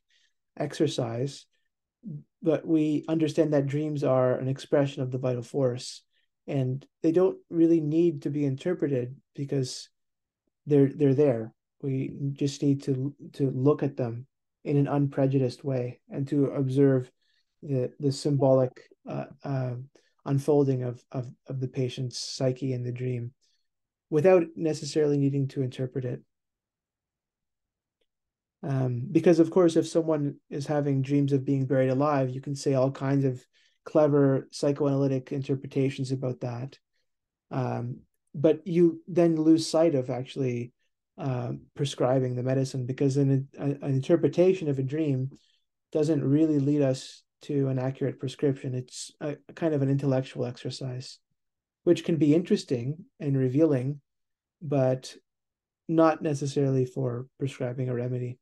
A: exercise, but we understand that dreams are an expression of the vital force. and they don't really need to be interpreted because they're there. We just need to look at them in an unprejudiced way and to observe the symbolic unfolding of the patient's psyche in the dream without necessarily needing to interpret it. Because of course, if someone is having dreams of being buried alive, you can say all kinds of clever psychoanalytic interpretations about that. Um, but you then lose sight of actually prescribing the medicine, because an interpretation of a dream doesn't really lead us to an accurate prescription. It's a kind of an intellectual exercise, which can be interesting and revealing, but not necessarily for prescribing a remedy.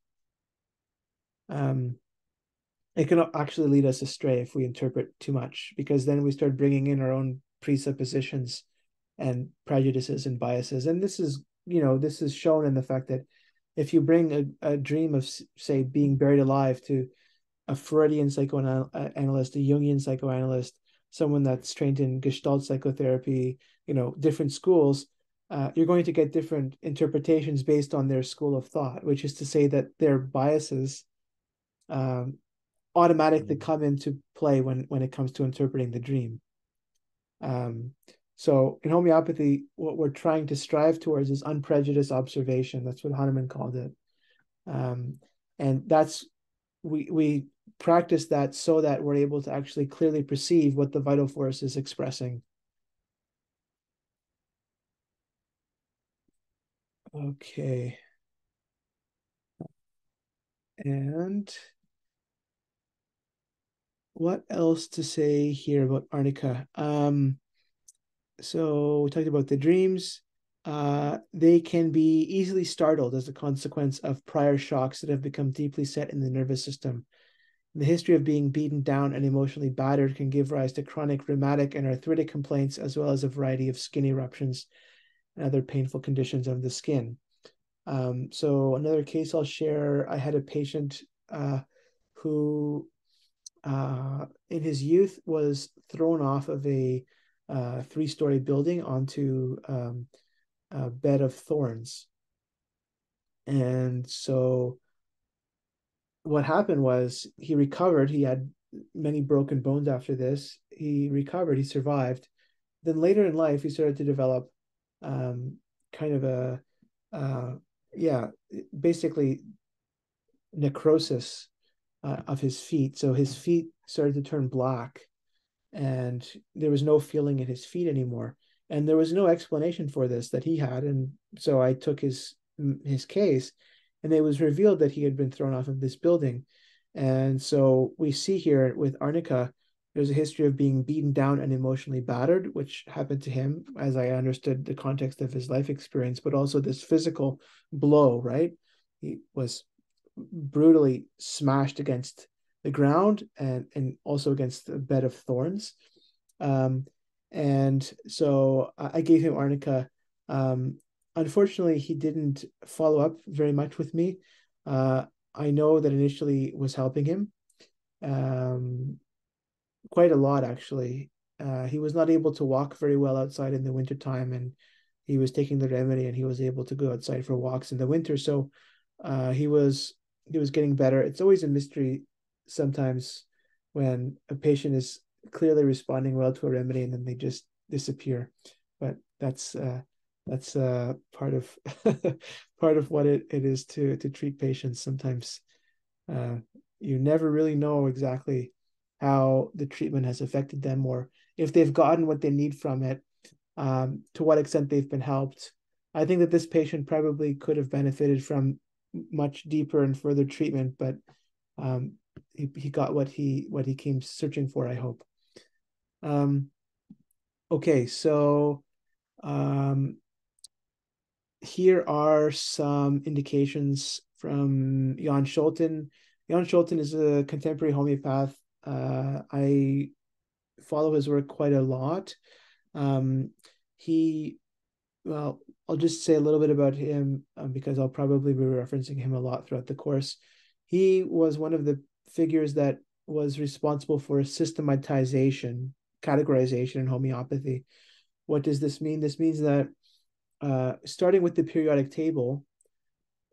A: It can actually lead us astray if we interpret too much, because then we start bringing in our own presuppositions and prejudices and biases. And this is shown in the fact that if you bring a dream of, say, being buried alive to a Freudian psychoanalyst, a Jungian psychoanalyst, someone that's trained in Gestalt psychotherapy, different schools, you're going to get different interpretations based on their school of thought, which is to say that their biases um, automatically come into play when it comes to interpreting the dream. Um, so in homeopathy, what we're trying to strive towards is unprejudiced observation. That's what Hahnemann called it. And that's we practice that so that we're able to actually clearly perceive what the vital force is expressing. Okay. And what else to say here about arnica? So we talked about the dreams. They can be easily startled as a consequence of prior shocks that have become deeply set in the nervous system. The history of being beaten down and emotionally battered can give rise to chronic rheumatic and arthritic complaints, as well as a variety of skin eruptions and other painful conditions of the skin. So another case I'll share, I had a patient who in his youth was thrown off of a three-story building onto a bed of thorns. And so what happened was he recovered. He had many broken bones after this. He recovered, he survived. Then later in life, he started to develop kind of uh, yeah, basically necrosis of his feet. So his feet started to turn black, and there was no feeling in his feet anymore. And there was no explanation for this that he had. And so I took his case, and it was revealed that he had been thrown off of this building. And so we see here with Arnica, there's a history of being beaten down and emotionally battered, which happened to him, as I understood the context of his life experience, but also this physical blow, right? He was brutally smashed against the ground and also against a bed of thorns. Um, and so I gave him arnica. Um, Unfortunately, he didn't follow up very much with me. I know that initially it was helping him um, quite a lot, actually. He was not able to walk very well outside in the wintertime, and he was taking the remedy and he was able to go outside for walks in the winter. So he was getting better. It's always a mystery sometimes when a patient is clearly responding well to a remedy and then they just disappear. But that's part of part of what it is to treat patients. Sometimes uh, you never really know exactly how the treatment has affected them, or if they've gotten what they need from it, to what extent they've been helped. I think that this patient probably could have benefited from much deeper and further treatment, but um, he got what he came searching for, I hope. Um, okay, so um, here are some indications from Jan Scholten. Jan Scholten is a contemporary homeopath. I follow his work quite a lot. Um, he, well, I'll just say a little bit about him because I'll probably be referencing him a lot throughout the course. He was one of the figures that was responsible for systematization, categorization in homeopathy. What does this mean? This means that starting with the periodic table,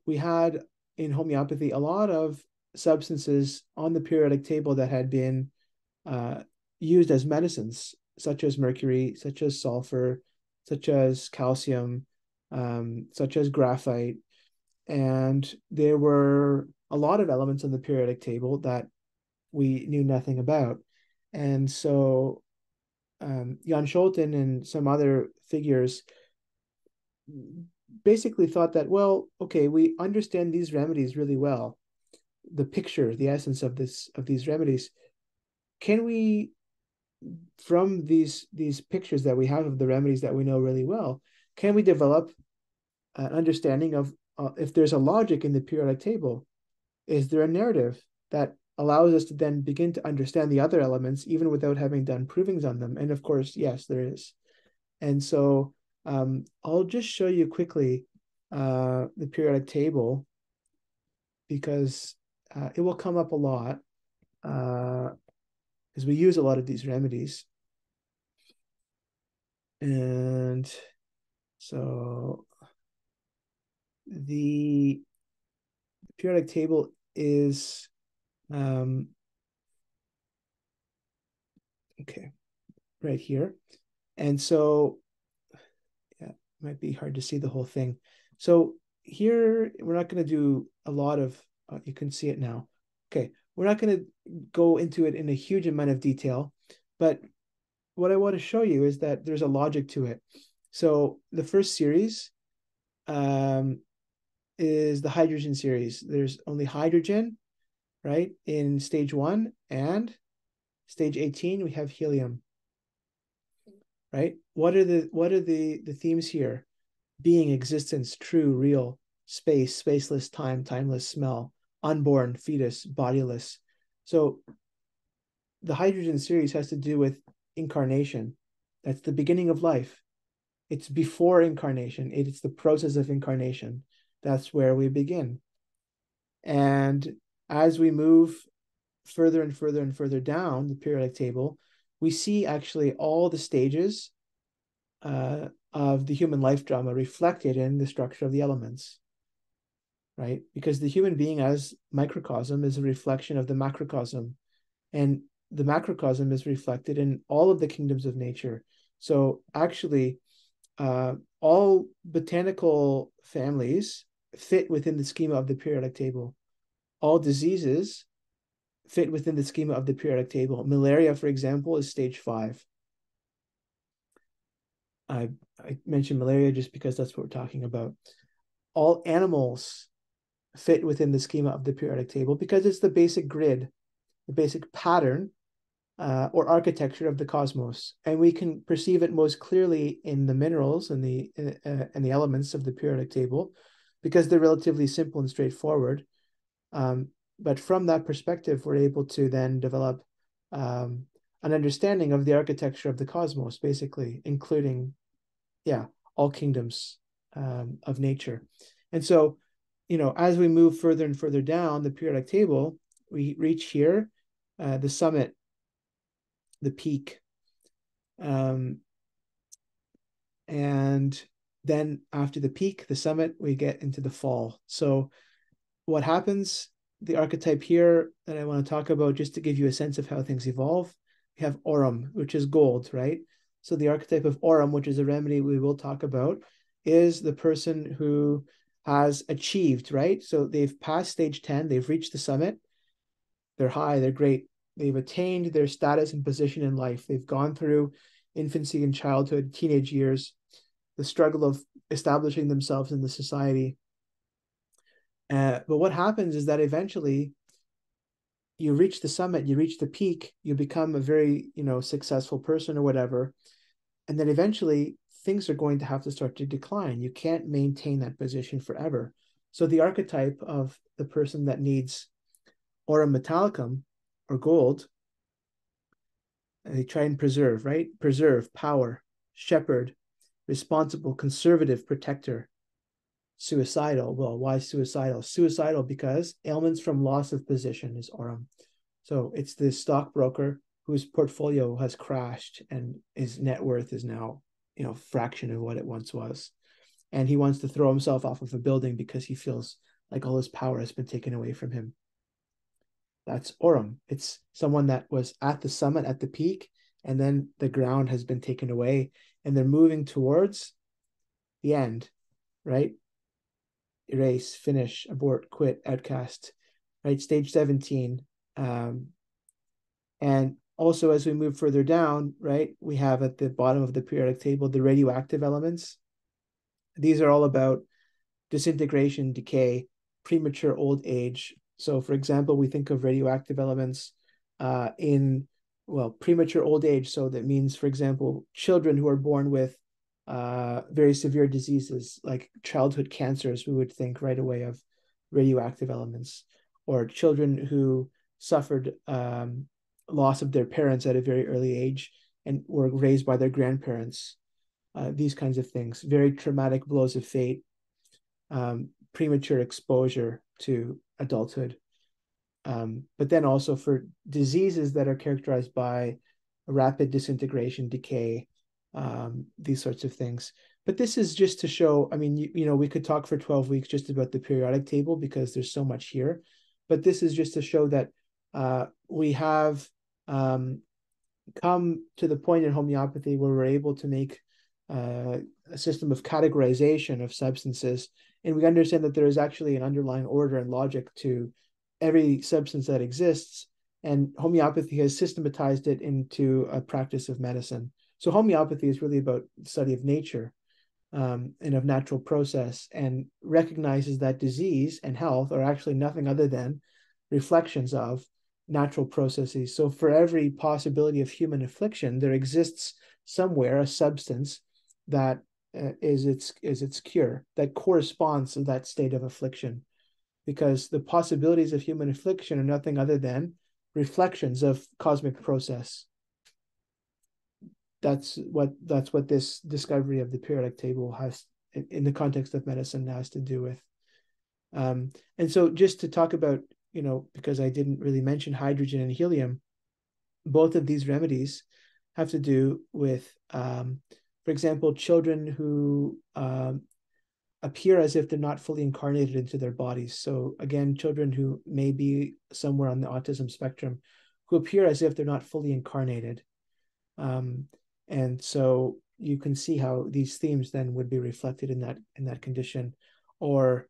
A: we had in homeopathy a lot of substances on the periodic table that had been used as medicines, such as mercury, such as sulfur, such as calcium, such as graphite. And there were a lot of elements on the periodic table that we knew nothing about. And so Jan Scholten and some other figures basically thought that, well, okay, we understand these remedies really well, the picture, the essence of these remedies. Can we, from these pictures that we have of the remedies that we know really well, can we develop an understanding of if there's a logic in the periodic table? Is there a narrative that allows us to then begin to understand the other elements even without having done provings on them? And of course, yes, there is. And so I'll just show you quickly the periodic table because it will come up a lot because we use a lot of these remedies. And so the periodic table is okay, right here. And so yeah, it might be hard to see the whole thing. So here, we're not going to do a lot of, you can see it now. Okay, we're not going to go into it in a huge amount of detail, but what I want to show you is that there's a logic to it. So the first series is the hydrogen series. There's only hydrogen, right, in stage 1, and stage 18, we have helium, right? What are the themes here? Being, existence, true, real, space, spaceless, time, timeless, smell, unborn, fetus, bodiless. So the hydrogen series has to do with incarnation. That's the beginning of life. It's before incarnation. It's the process of incarnation. That's where we begin. And as we move further and further and further down the periodic table, we see actually all the stages of the human life drama reflected in the structure of the elements, right? Because the human being as microcosm is a reflection of the macrocosm, and the macrocosm is reflected in all of the kingdoms of nature. So actually, all botanical families fit within the schema of the periodic table. All diseases fit within the schema of the periodic table. Malaria, for example, is stage 5. I mentioned malaria just because that's what we're talking about. All animals fit within the schema of the periodic table because it's the basic grid, the basic pattern or architecture of the cosmos, and we can perceive it most clearly in the minerals and the elements of the periodic table because they're relatively simple and straightforward. But from that perspective, we're able to then develop an understanding of the architecture of the cosmos, basically, including, yeah, all kingdoms of nature. And so, as we move further and further down the periodic table, we reach here, the summit, the peak. And then after the peak, the summit, we get into the fall. So what happens, the archetype here that I want to talk about, just to give you a sense of how things evolve, we have Aurum, which is gold, right? So the archetype of Aurum, which is a remedy we will talk about, is the person who has achieved, right? So they've passed stage 10, they've reached the summit, they're high, they're great, they've attained their status and position in life, they've gone through infancy and childhood, teenage years, the struggle of establishing themselves in the society. But what happens is that eventually you reach the summit, you reach the peak, you become a very, successful person or whatever. And then eventually things are going to have to start to decline. You can't maintain that position forever. So the archetype of the person that needs aurum metallicum or gold, they try and preserve, right? Preserve, power, shepherd, responsible, conservative, protector, suicidal. Well, why suicidal? Suicidal because ailments from loss of position is aurum. So it's the stockbroker whose portfolio has crashed and his net worth is now fraction of what it once was. And he wants to throw himself off of a building because he feels like all his power has been taken away from him. That's Aurum. It's someone that was at the summit, at the peak, and then the ground has been taken away, and they're moving towards the end, right? Erase, finish, abort, quit, outcast, right? Stage 17. And also, as we move further down, right, we have at the bottom of the periodic table the radioactive elements. These are all about disintegration, decay, premature old age. So, for example, we think of radioactive elements in, well, premature old age. So that means, for example, children who are born with very severe diseases like childhood cancers, we would think right away of radioactive elements, or children who suffered loss of their parents at a very early age and were raised by their grandparents. These kinds of things, very traumatic blows of fate, premature exposure to adulthood. But then also for diseases that are characterized by rapid disintegration, decay, these sorts of things. But this is just to show, I mean, we could talk for 12 weeks just about the periodic table because there's so much here. But this is just to show that we have come to the point in homeopathy where we're able to make a system of categorization of substances, and we understand that there is actually an underlying order and logic to every substance that exists, and homeopathy has systematized it into a practice of medicine. So homeopathy is really about study of nature, and of natural process, and recognizes that disease and health are actually nothing other than reflections of natural processes. So for every possibility of human affliction, there exists somewhere a substance that is its cure, that corresponds to that state of affliction, because the possibilities of human affliction are nothing other than reflections of cosmic process. That's what this discovery of the periodic table has, in the context of medicine, has to do with. And so just to talk about, because I didn't really mention hydrogen and helium, both of these remedies have to do with, for example, children who appear as if they're not fully incarnated into their bodies. So again, children who may be somewhere on the autism spectrum, who appear as if they're not fully incarnated. And so you can see how these themes then would be reflected in that condition. Or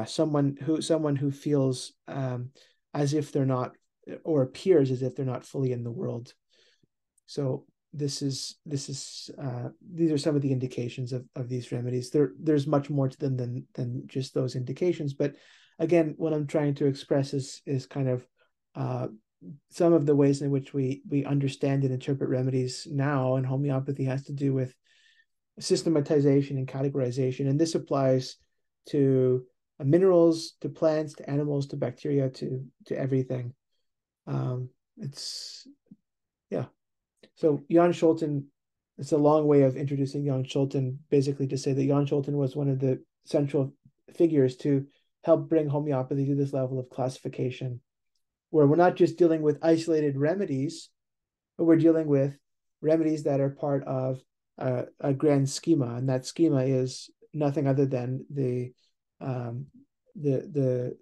A: someone who feels as if they're not, or appears as if they're not fully in the world. So these are some of the indications of these remedies. There's much more to them than just those indications. But again, what I'm trying to express is kind of some of the ways in which we understand and interpret remedies now, and homeopathy has to do with systematization and categorization. And this applies to minerals, to plants, to animals, to bacteria, to everything. So Jan Scholten, it's a long way of introducing Jan Scholten, basically to say that Jan Scholten was one of the central figures to help bring homeopathy to this level of classification, where we're not just dealing with isolated remedies, but we're dealing with remedies that are part of a grand schema, and that schema is nothing other than the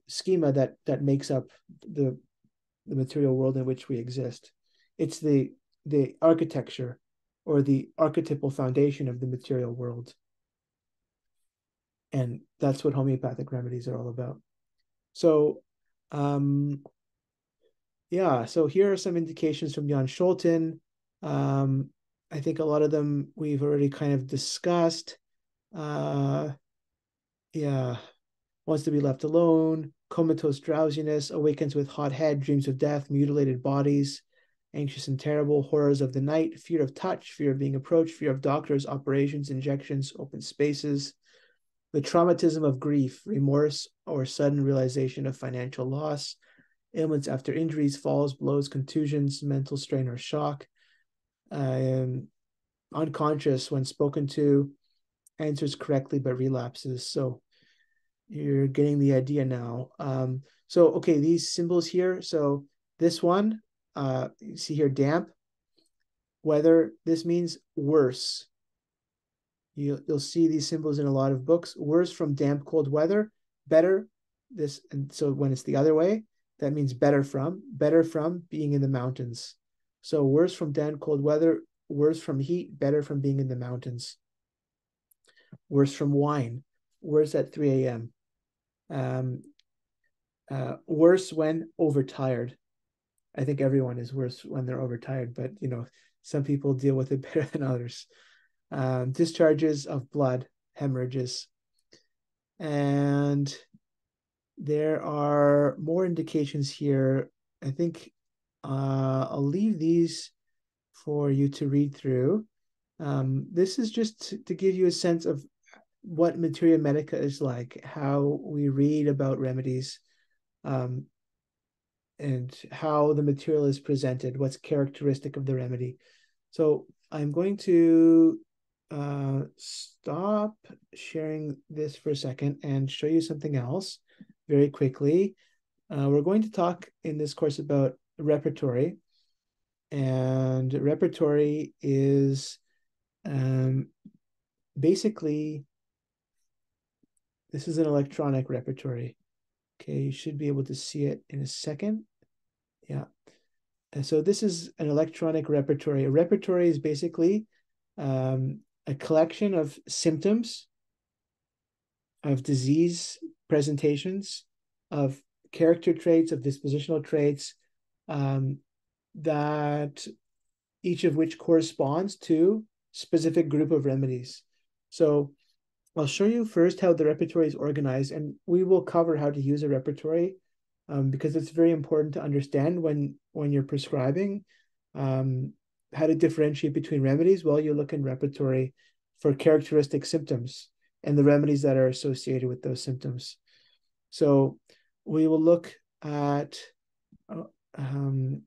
A: schema that makes up the material world in which we exist. It's the architecture or the archetypal foundation of the material world, and that's what homeopathic remedies are all about. So so here are some indications from Jan Scholten. I think a lot of them we've already kind of discussed. Wants to be left alone, comatose drowsiness, awakens with hot head, dreams of death, mutilated bodies, anxious and terrible, horrors of the night, fear of touch, fear of being approached, fear of doctors, operations, injections, open spaces, the traumatism of grief, remorse, or sudden realization of financial loss, ailments after injuries, falls, blows, contusions, mental strain or shock, unconscious when spoken to, answers correctly but relapses. So you're getting the idea now. Okay, these symbols here. So this one, you see here, damp, weather, this means worse. You'll see these symbols in a lot of books. Worse from damp, cold weather. Better, this, and so when it's the other way, that means better from being in the mountains. So worse from damp, cold weather, worse from heat, better from being in the mountains. Worse from wine, worse at 3 a.m. Worse when overtired. I think everyone is worse when they're overtired, but some people deal with it better than others. Discharges of blood, hemorrhages. And there are more indications here. I think I'll leave these for you to read through. This is just to give you a sense of what Materia Medica is like, how we read about remedies, and how the material is presented, what's characteristic of the remedy. So I'm going to stop sharing this for a second and show you something else very quickly. We're going to talk in this course about repertory. And repertory is basically, this is an electronic repertory. Okay, you should be able to see it in a second. Yeah. And so this is an electronic repertory. A repertory is basically a collection of symptoms, of disease presentations, of character traits, of dispositional traits, that each of which corresponds to specific group of remedies. So I'll show you first how the repertory is organized, and we will cover how to use a repertory, because it's very important to understand when you're prescribing, how to differentiate between remedies. Well, you look in repertory for characteristic symptoms and the remedies that are associated with those symptoms. So we will look at, no, I didn't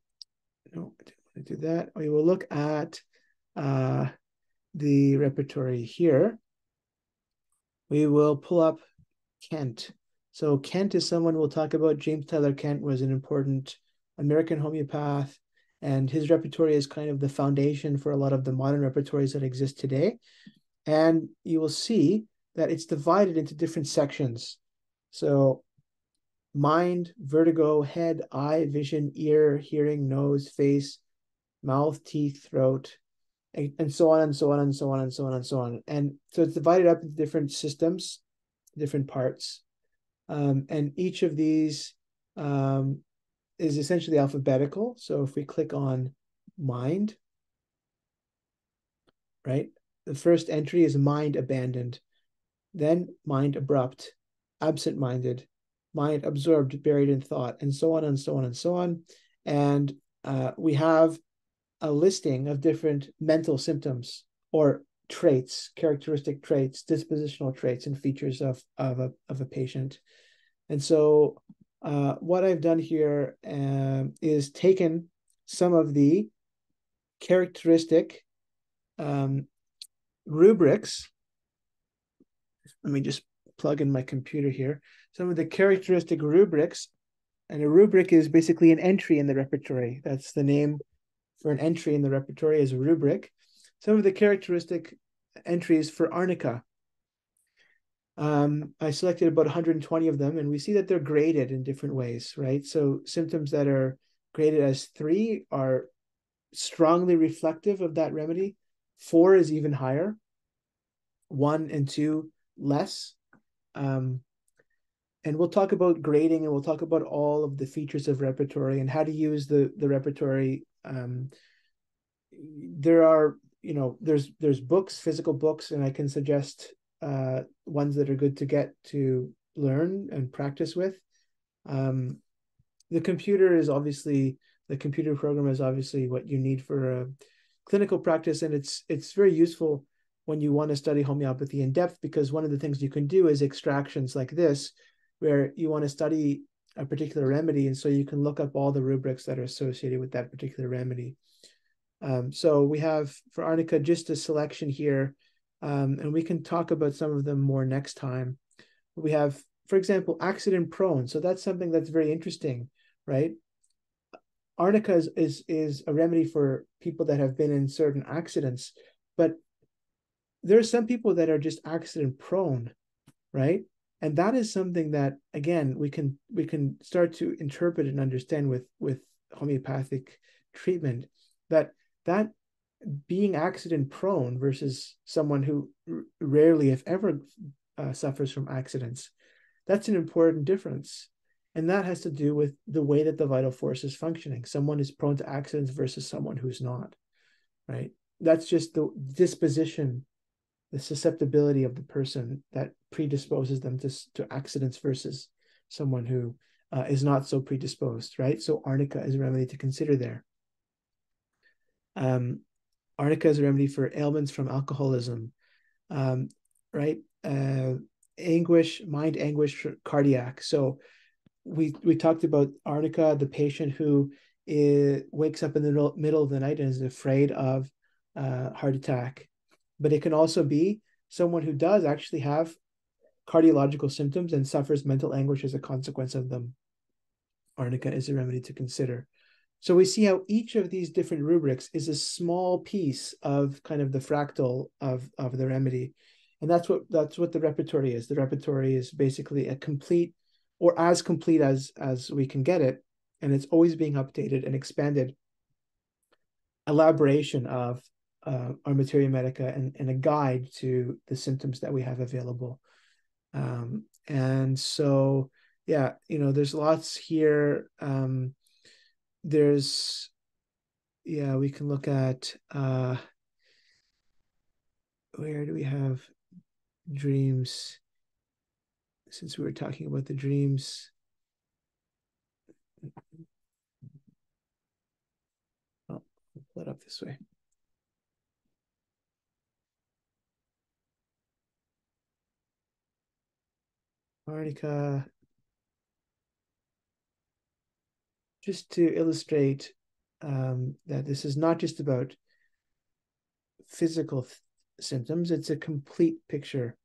A: want to do that. We will look at the repertory here. We will pull up Kent. So Kent is someone we'll talk about. James Tyler Kent was an important American homeopath, and his repertory is kind of the foundation for a lot of the modern repertories that exist today. And you will see that it's divided into different sections. So mind, vertigo, head, eye, vision, ear, hearing, nose, face, mouth, teeth, throat, and so on and so on and so on and so on and so on. And so it's divided up into different systems, different parts. And each of these is essentially alphabetical. So if we click on mind, right, the first entry is mind abandoned, then mind abrupt, absent-minded, mind absorbed, buried in thought, and so on and so on and so on. And we have a listing of different mental symptoms or traits, characteristic traits, dispositional traits, and features of a patient. And so what I've done here is taken some of the characteristic rubrics. Let me just plug in my computer here. Some of the characteristic rubrics, and a rubric is basically an entry in the repertory. That's the name for an entry in the repertory, is a rubric. Some of the characteristic entries for arnica. I selected about 120 of them, and we see that they're graded in different ways, right? So symptoms that are graded as 3 are strongly reflective of that remedy. 4 is even higher. 1 and 2 less. And we'll talk about grading, and we'll talk about all of the features of repertory and how to use the repertory. There are, there's books, physical books, and I can suggest ones that are good to get to learn and practice with. The computer program is obviously what you need for a clinical practice, and it's very useful when you want to study homeopathy in depth, because one of the things you can do is extractions like this, where you want to study a particular remedy, and so you can look up all the rubrics that are associated with that particular remedy. So we have for arnica just a selection here, and we can talk about some of them more next time. We have, for example, accident prone. So that's something that's very interesting, right? Arnica is a remedy for people that have been in certain accidents, but there are some people that are just accident prone, right? And that is something that, again, we can start to interpret and understand with homeopathic treatment, that that being accident prone versus someone who rarely, if ever, suffers from accidents, that's an important difference. And that has to do with the way that the vital force is functioning. Someone is prone to accidents versus someone who's not, right? That's just the disposition, the susceptibility of the person that predisposes them to accidents versus someone who is not so predisposed, right? So arnica is a remedy to consider there. Arnica is a remedy for ailments from alcoholism, um, right? Anguish, mind anguish, cardiac. So we talked about arnica, the patient who wakes up in the middle of the night and is afraid of heart attack. But it can also be someone who does actually have cardiological symptoms and suffers mental anguish as a consequence of them. Arnica is a remedy to consider. So we see how each of these different rubrics is a small piece of kind of the fractal of the remedy. And that's what the repertory is. The repertory is basically a complete, or as complete as we can get it, and it's always being updated and expanded, elaboration of our materia medica, and a guide to the symptoms that we have available. And so, yeah, there's lots here. There's, yeah, we can look at where do we have dreams, since we were talking about the dreams. Oh, I'll pull it up this way. Arnica, just to illustrate that this is not just about physical symptoms, it's a complete picture.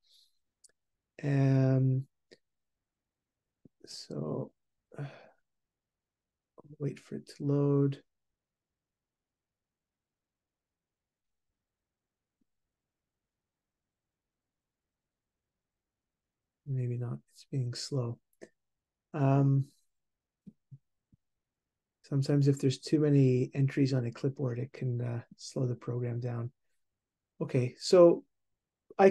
A: So I'll wait for it to load. Maybe not, it's being slow. Sometimes if there's too many entries on a clipboard, it can slow the program down. Okay, so we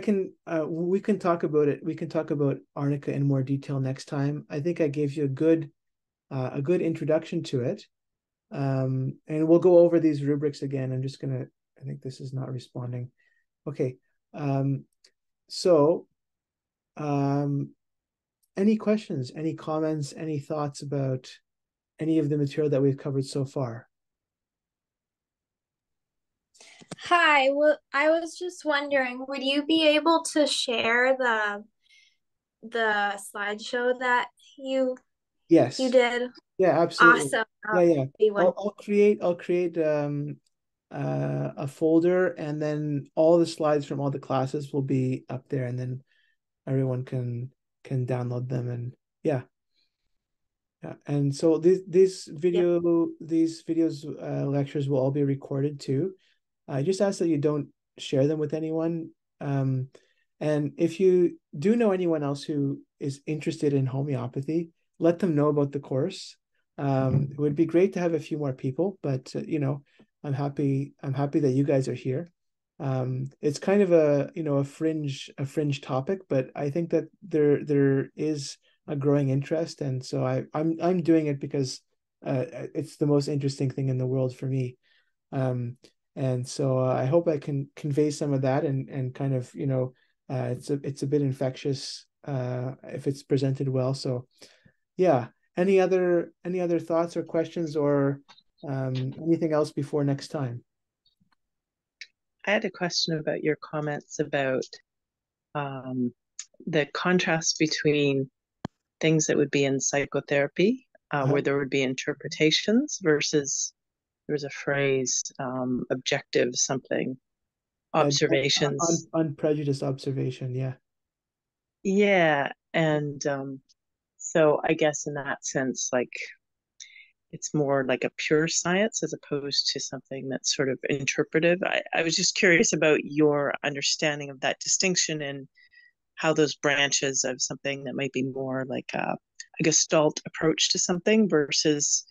A: can talk about it. We can talk about arnica in more detail next time. I think I gave you a good introduction to it. And we'll go over these rubrics again. I think this is not responding. Okay. So any questions, any comments, any thoughts about any of the material that we've covered so far?
D: Hi, well, I was just wondering, would you be able to share the slideshow that you
A: Yes.
D: did?
A: Yeah, absolutely.
D: Awesome.
A: Yeah. I'll create a folder, and then all the slides from all the classes will be up there, and then everyone can download them. And yeah. And so these videos, lectures will all be recorded too. I just ask that you don't share them with anyone. And if you do know anyone else who is interested in homeopathy, let them know about the course. It would be great to have a few more people, but I'm happy that you guys are here. It's kind of a fringe topic, but I think that there is a growing interest, and so I'm doing it because it's the most interesting thing in the world for me. And so I hope I can convey some of that, and kind of it's a bit infectious if it's presented well. So yeah, any other thoughts or questions, or anything else before next time?
B: I had a question about your comments about the contrast between things that would be in psychotherapy, where there would be interpretations, versus there was a phrase, objective something, observations.
A: Unprejudiced observation, yeah.
B: Yeah, and so I guess in that sense, like it's more like a pure science as opposed to something that's sort of interpretive. I was just curious about your understanding of that distinction and how those branches of something that might be more like a gestalt approach to something versus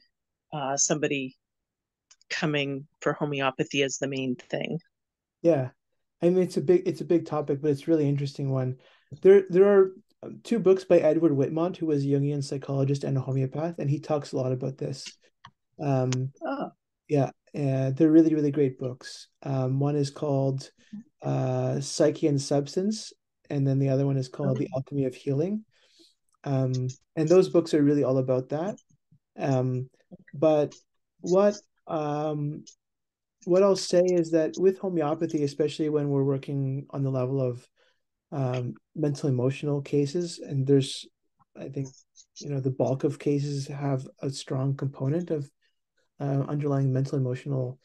B: somebody coming for homeopathy as the main thing.
A: Yeah. I mean, it's a big topic, but it's a really interesting one. There are two books by Edward Whitmont, who was a Jungian psychologist and a homeopath, and he talks a lot about this. Um,
B: Oh,
A: yeah, they're really, really great books. One is called Psyche and Substance, and then the other one is called The Alchemy of Healing. And those books are really all about that. Um, but what what I'll say is that with homeopathy, especially when we're working on the level of mental emotional cases, and I think, the bulk of cases have a strong component of underlying mental emotional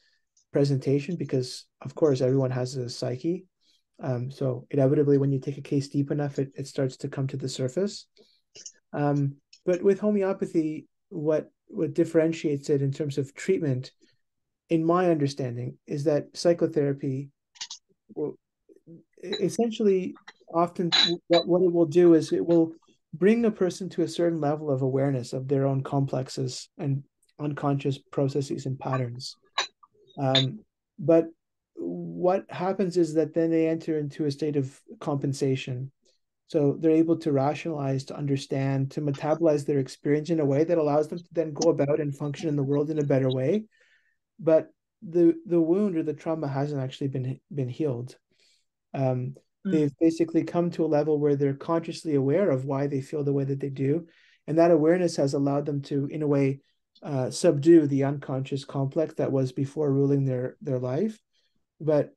A: presentation because, of course, everyone has a psyche. So inevitably, when you take a case deep enough, it starts to come to the surface. Um, but with homeopathy, what differentiates it in terms of treatment, in my understanding, is that psychotherapy will essentially often what it will do is it will bring a person to a certain level of awareness of their own complexes and unconscious processes and patterns. But what happens is that then they enter into a state of compensation. So they're able to rationalize, to understand, to metabolize their experience in a way that allows them to then go about and function in the world in a better way. But the wound or the trauma hasn't actually been healed. Um,
B: mm,
A: they've basically come to a level where they're consciously aware of why they feel the way that they do, and that awareness has allowed them to, in a way, subdue the unconscious complex that was before ruling their life. But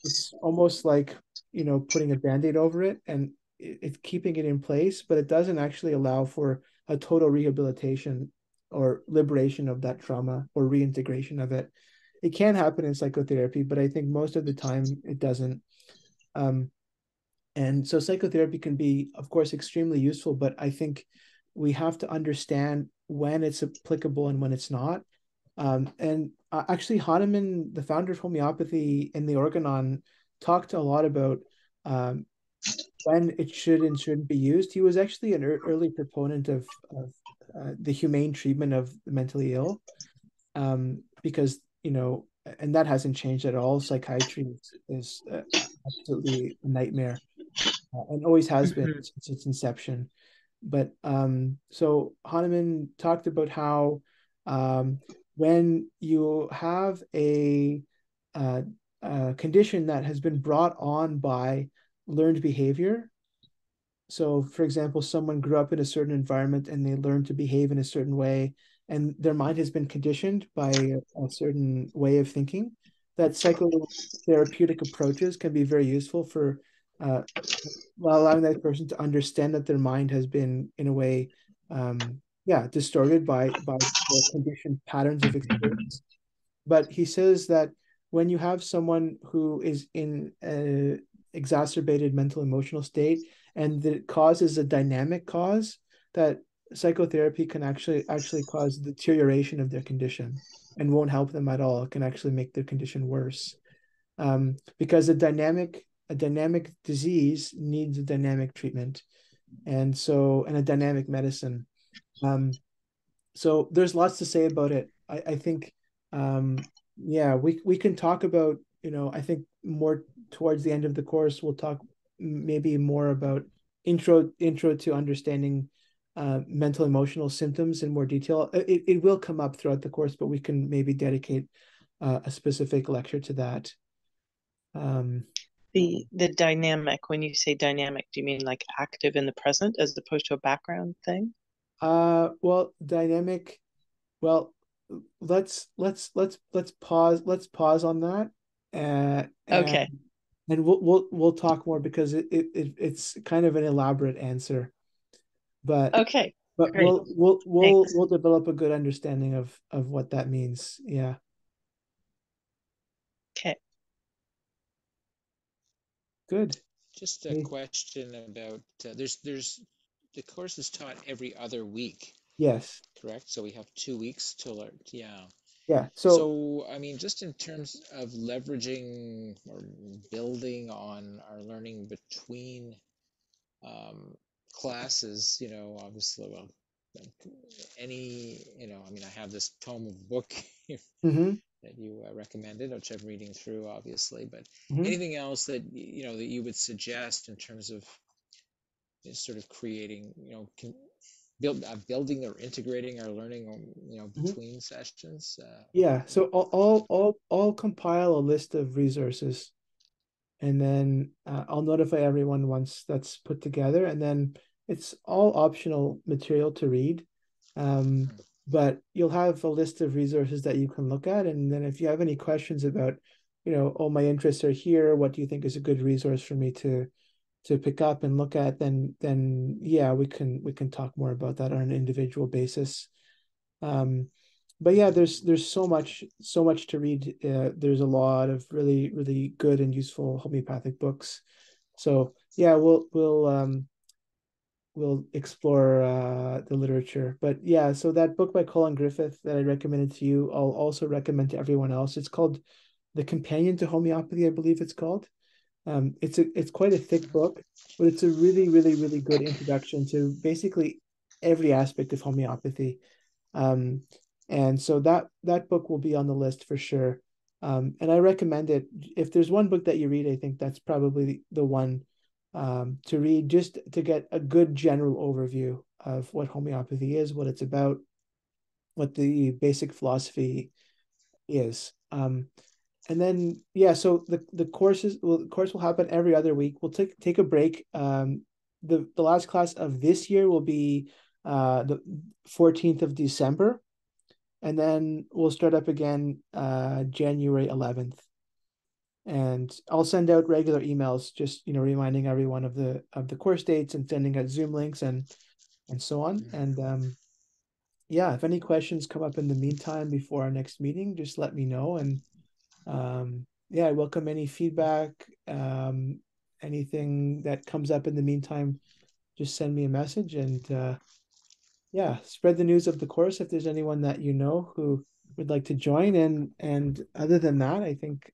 A: it's almost like, putting a band-aid over it, and it's keeping it in place, but it doesn't actually allow for a total rehabilitation or liberation of that trauma or reintegration of it. It can happen in psychotherapy, but I think most of the time it doesn't. um, and so psychotherapy can be, of course, extremely useful, but I think we have to understand when it's applicable and when it's not. And actually, Hahnemann, the founder of homeopathy in the Organon, talked a lot about um, when it should and shouldn't be used. He was actually an early proponent of the humane treatment of the mentally ill, because, and that hasn't changed at all. Psychiatry is absolutely a nightmare, and always has been
B: mhm.
A: since its inception. But so Hahnemann talked about how, when you have uh, a condition that has been brought on by learned behavior. So, for example, someone grew up in a certain environment and they learned to behave in a certain way, and their mind has been conditioned by a certain way of thinking. That psychotherapeutic approaches can be very useful for uh, allowing that person to understand that their mind has been, in a way, yeah, distorted by the conditioned patterns of experience. But he says that when you have someone who is in a exacerbated mental emotional state, and the cause is a dynamic cause, that psychotherapy can actually cause deterioration of their condition and won't help them at all. It can actually make their condition worse, because a dynamic disease needs a dynamic treatment, and a dynamic medicine. Um, so there's lots to say about it. I think, yeah, we can talk about, I think more towards the end of the course, we'll talk maybe more about intro to understanding mental emotional symptoms in more detail. It will come up throughout the course, but we can maybe dedicate a specific lecture to that. Um,
B: The dynamic, when you say dynamic, do you mean like active in the present as opposed to a background thing?
A: well, dynamic. Well, let's pause on that, uh, and
B: Okay.
A: and we'll talk more because it's kind of an elaborate answer, but
B: Okay.
A: but
B: Great.
A: we'll
B: Thanks.
A: we'll develop a good understanding of what that means. Yeah,
B: Okay.
A: good.
C: Just a
A: Hey,
C: question about there's the course is taught every other week.
A: Yes.
C: correct? So we have 2 weeks to learn. Yeah.
A: Yeah. So
C: So, I mean, just in terms of leveraging or building on our learning between classes, obviously, well, I mean, I have this tome of book
A: mhm,
C: that you recommended, which I'm reading through, obviously, but
A: mhm,
C: anything else that, that you would suggest in terms of sort of creating, building or integrating our learning,
A: mhm.
C: between sessions?
A: Yeah. So I'll compile a list of resources, and then I'll notify everyone once that's put together, and then it's all optional material to read. Um, but you'll have a list of resources that you can look at, and then if you have any questions about, oh, my interests are here, what do you think is a good resource for me to pick up and look at, then yeah, we can talk more about that on an individual basis. Um, but yeah, there's so much to read. There's a lot of really really good and useful homeopathic books. So yeah, we'll explore the literature. But yeah, so that book by Colin Griffith that I recommended to you, I'll also recommend to everyone else. It's called The Companion to Homeopathy, I believe it's called. It's quite a thick book, but it's a really, really, really good introduction to basically every aspect of homeopathy. Um, and so that book will be on the list for sure. And I recommend it. If there's one book that you read, I think that's probably the one to read, just to get a good general overview of what homeopathy is, what it's about, what the basic philosophy is. And then yeah, so the course will happen every other week. We'll take a break. The last class of this year will be the 14th of December, and then we'll start up again January 11th. And I'll send out regular emails, just reminding everyone of the course dates and sending out Zoom links and so on. And yeah, if any questions come up in the meantime before our next meeting, just let me know. And yeah, I welcome any feedback. Anything that comes up in the meantime, just send me a message, and yeah, spread the news of the course if there's anyone that you know who would like to join. And other than that, I think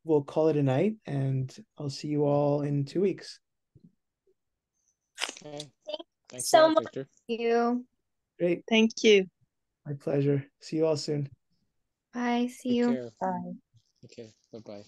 A: we'll call it a night, and I'll see you all in 2 weeks.
C: Okay. Thanks a
D: So
C: lot,
D: much.
C: Victor.
D: You.
A: Great.
B: Thank you.
A: My pleasure. See you all soon.
D: Bye. See
C: Take
D: you.
C: care.
B: Bye.
C: Okay. Bye-bye.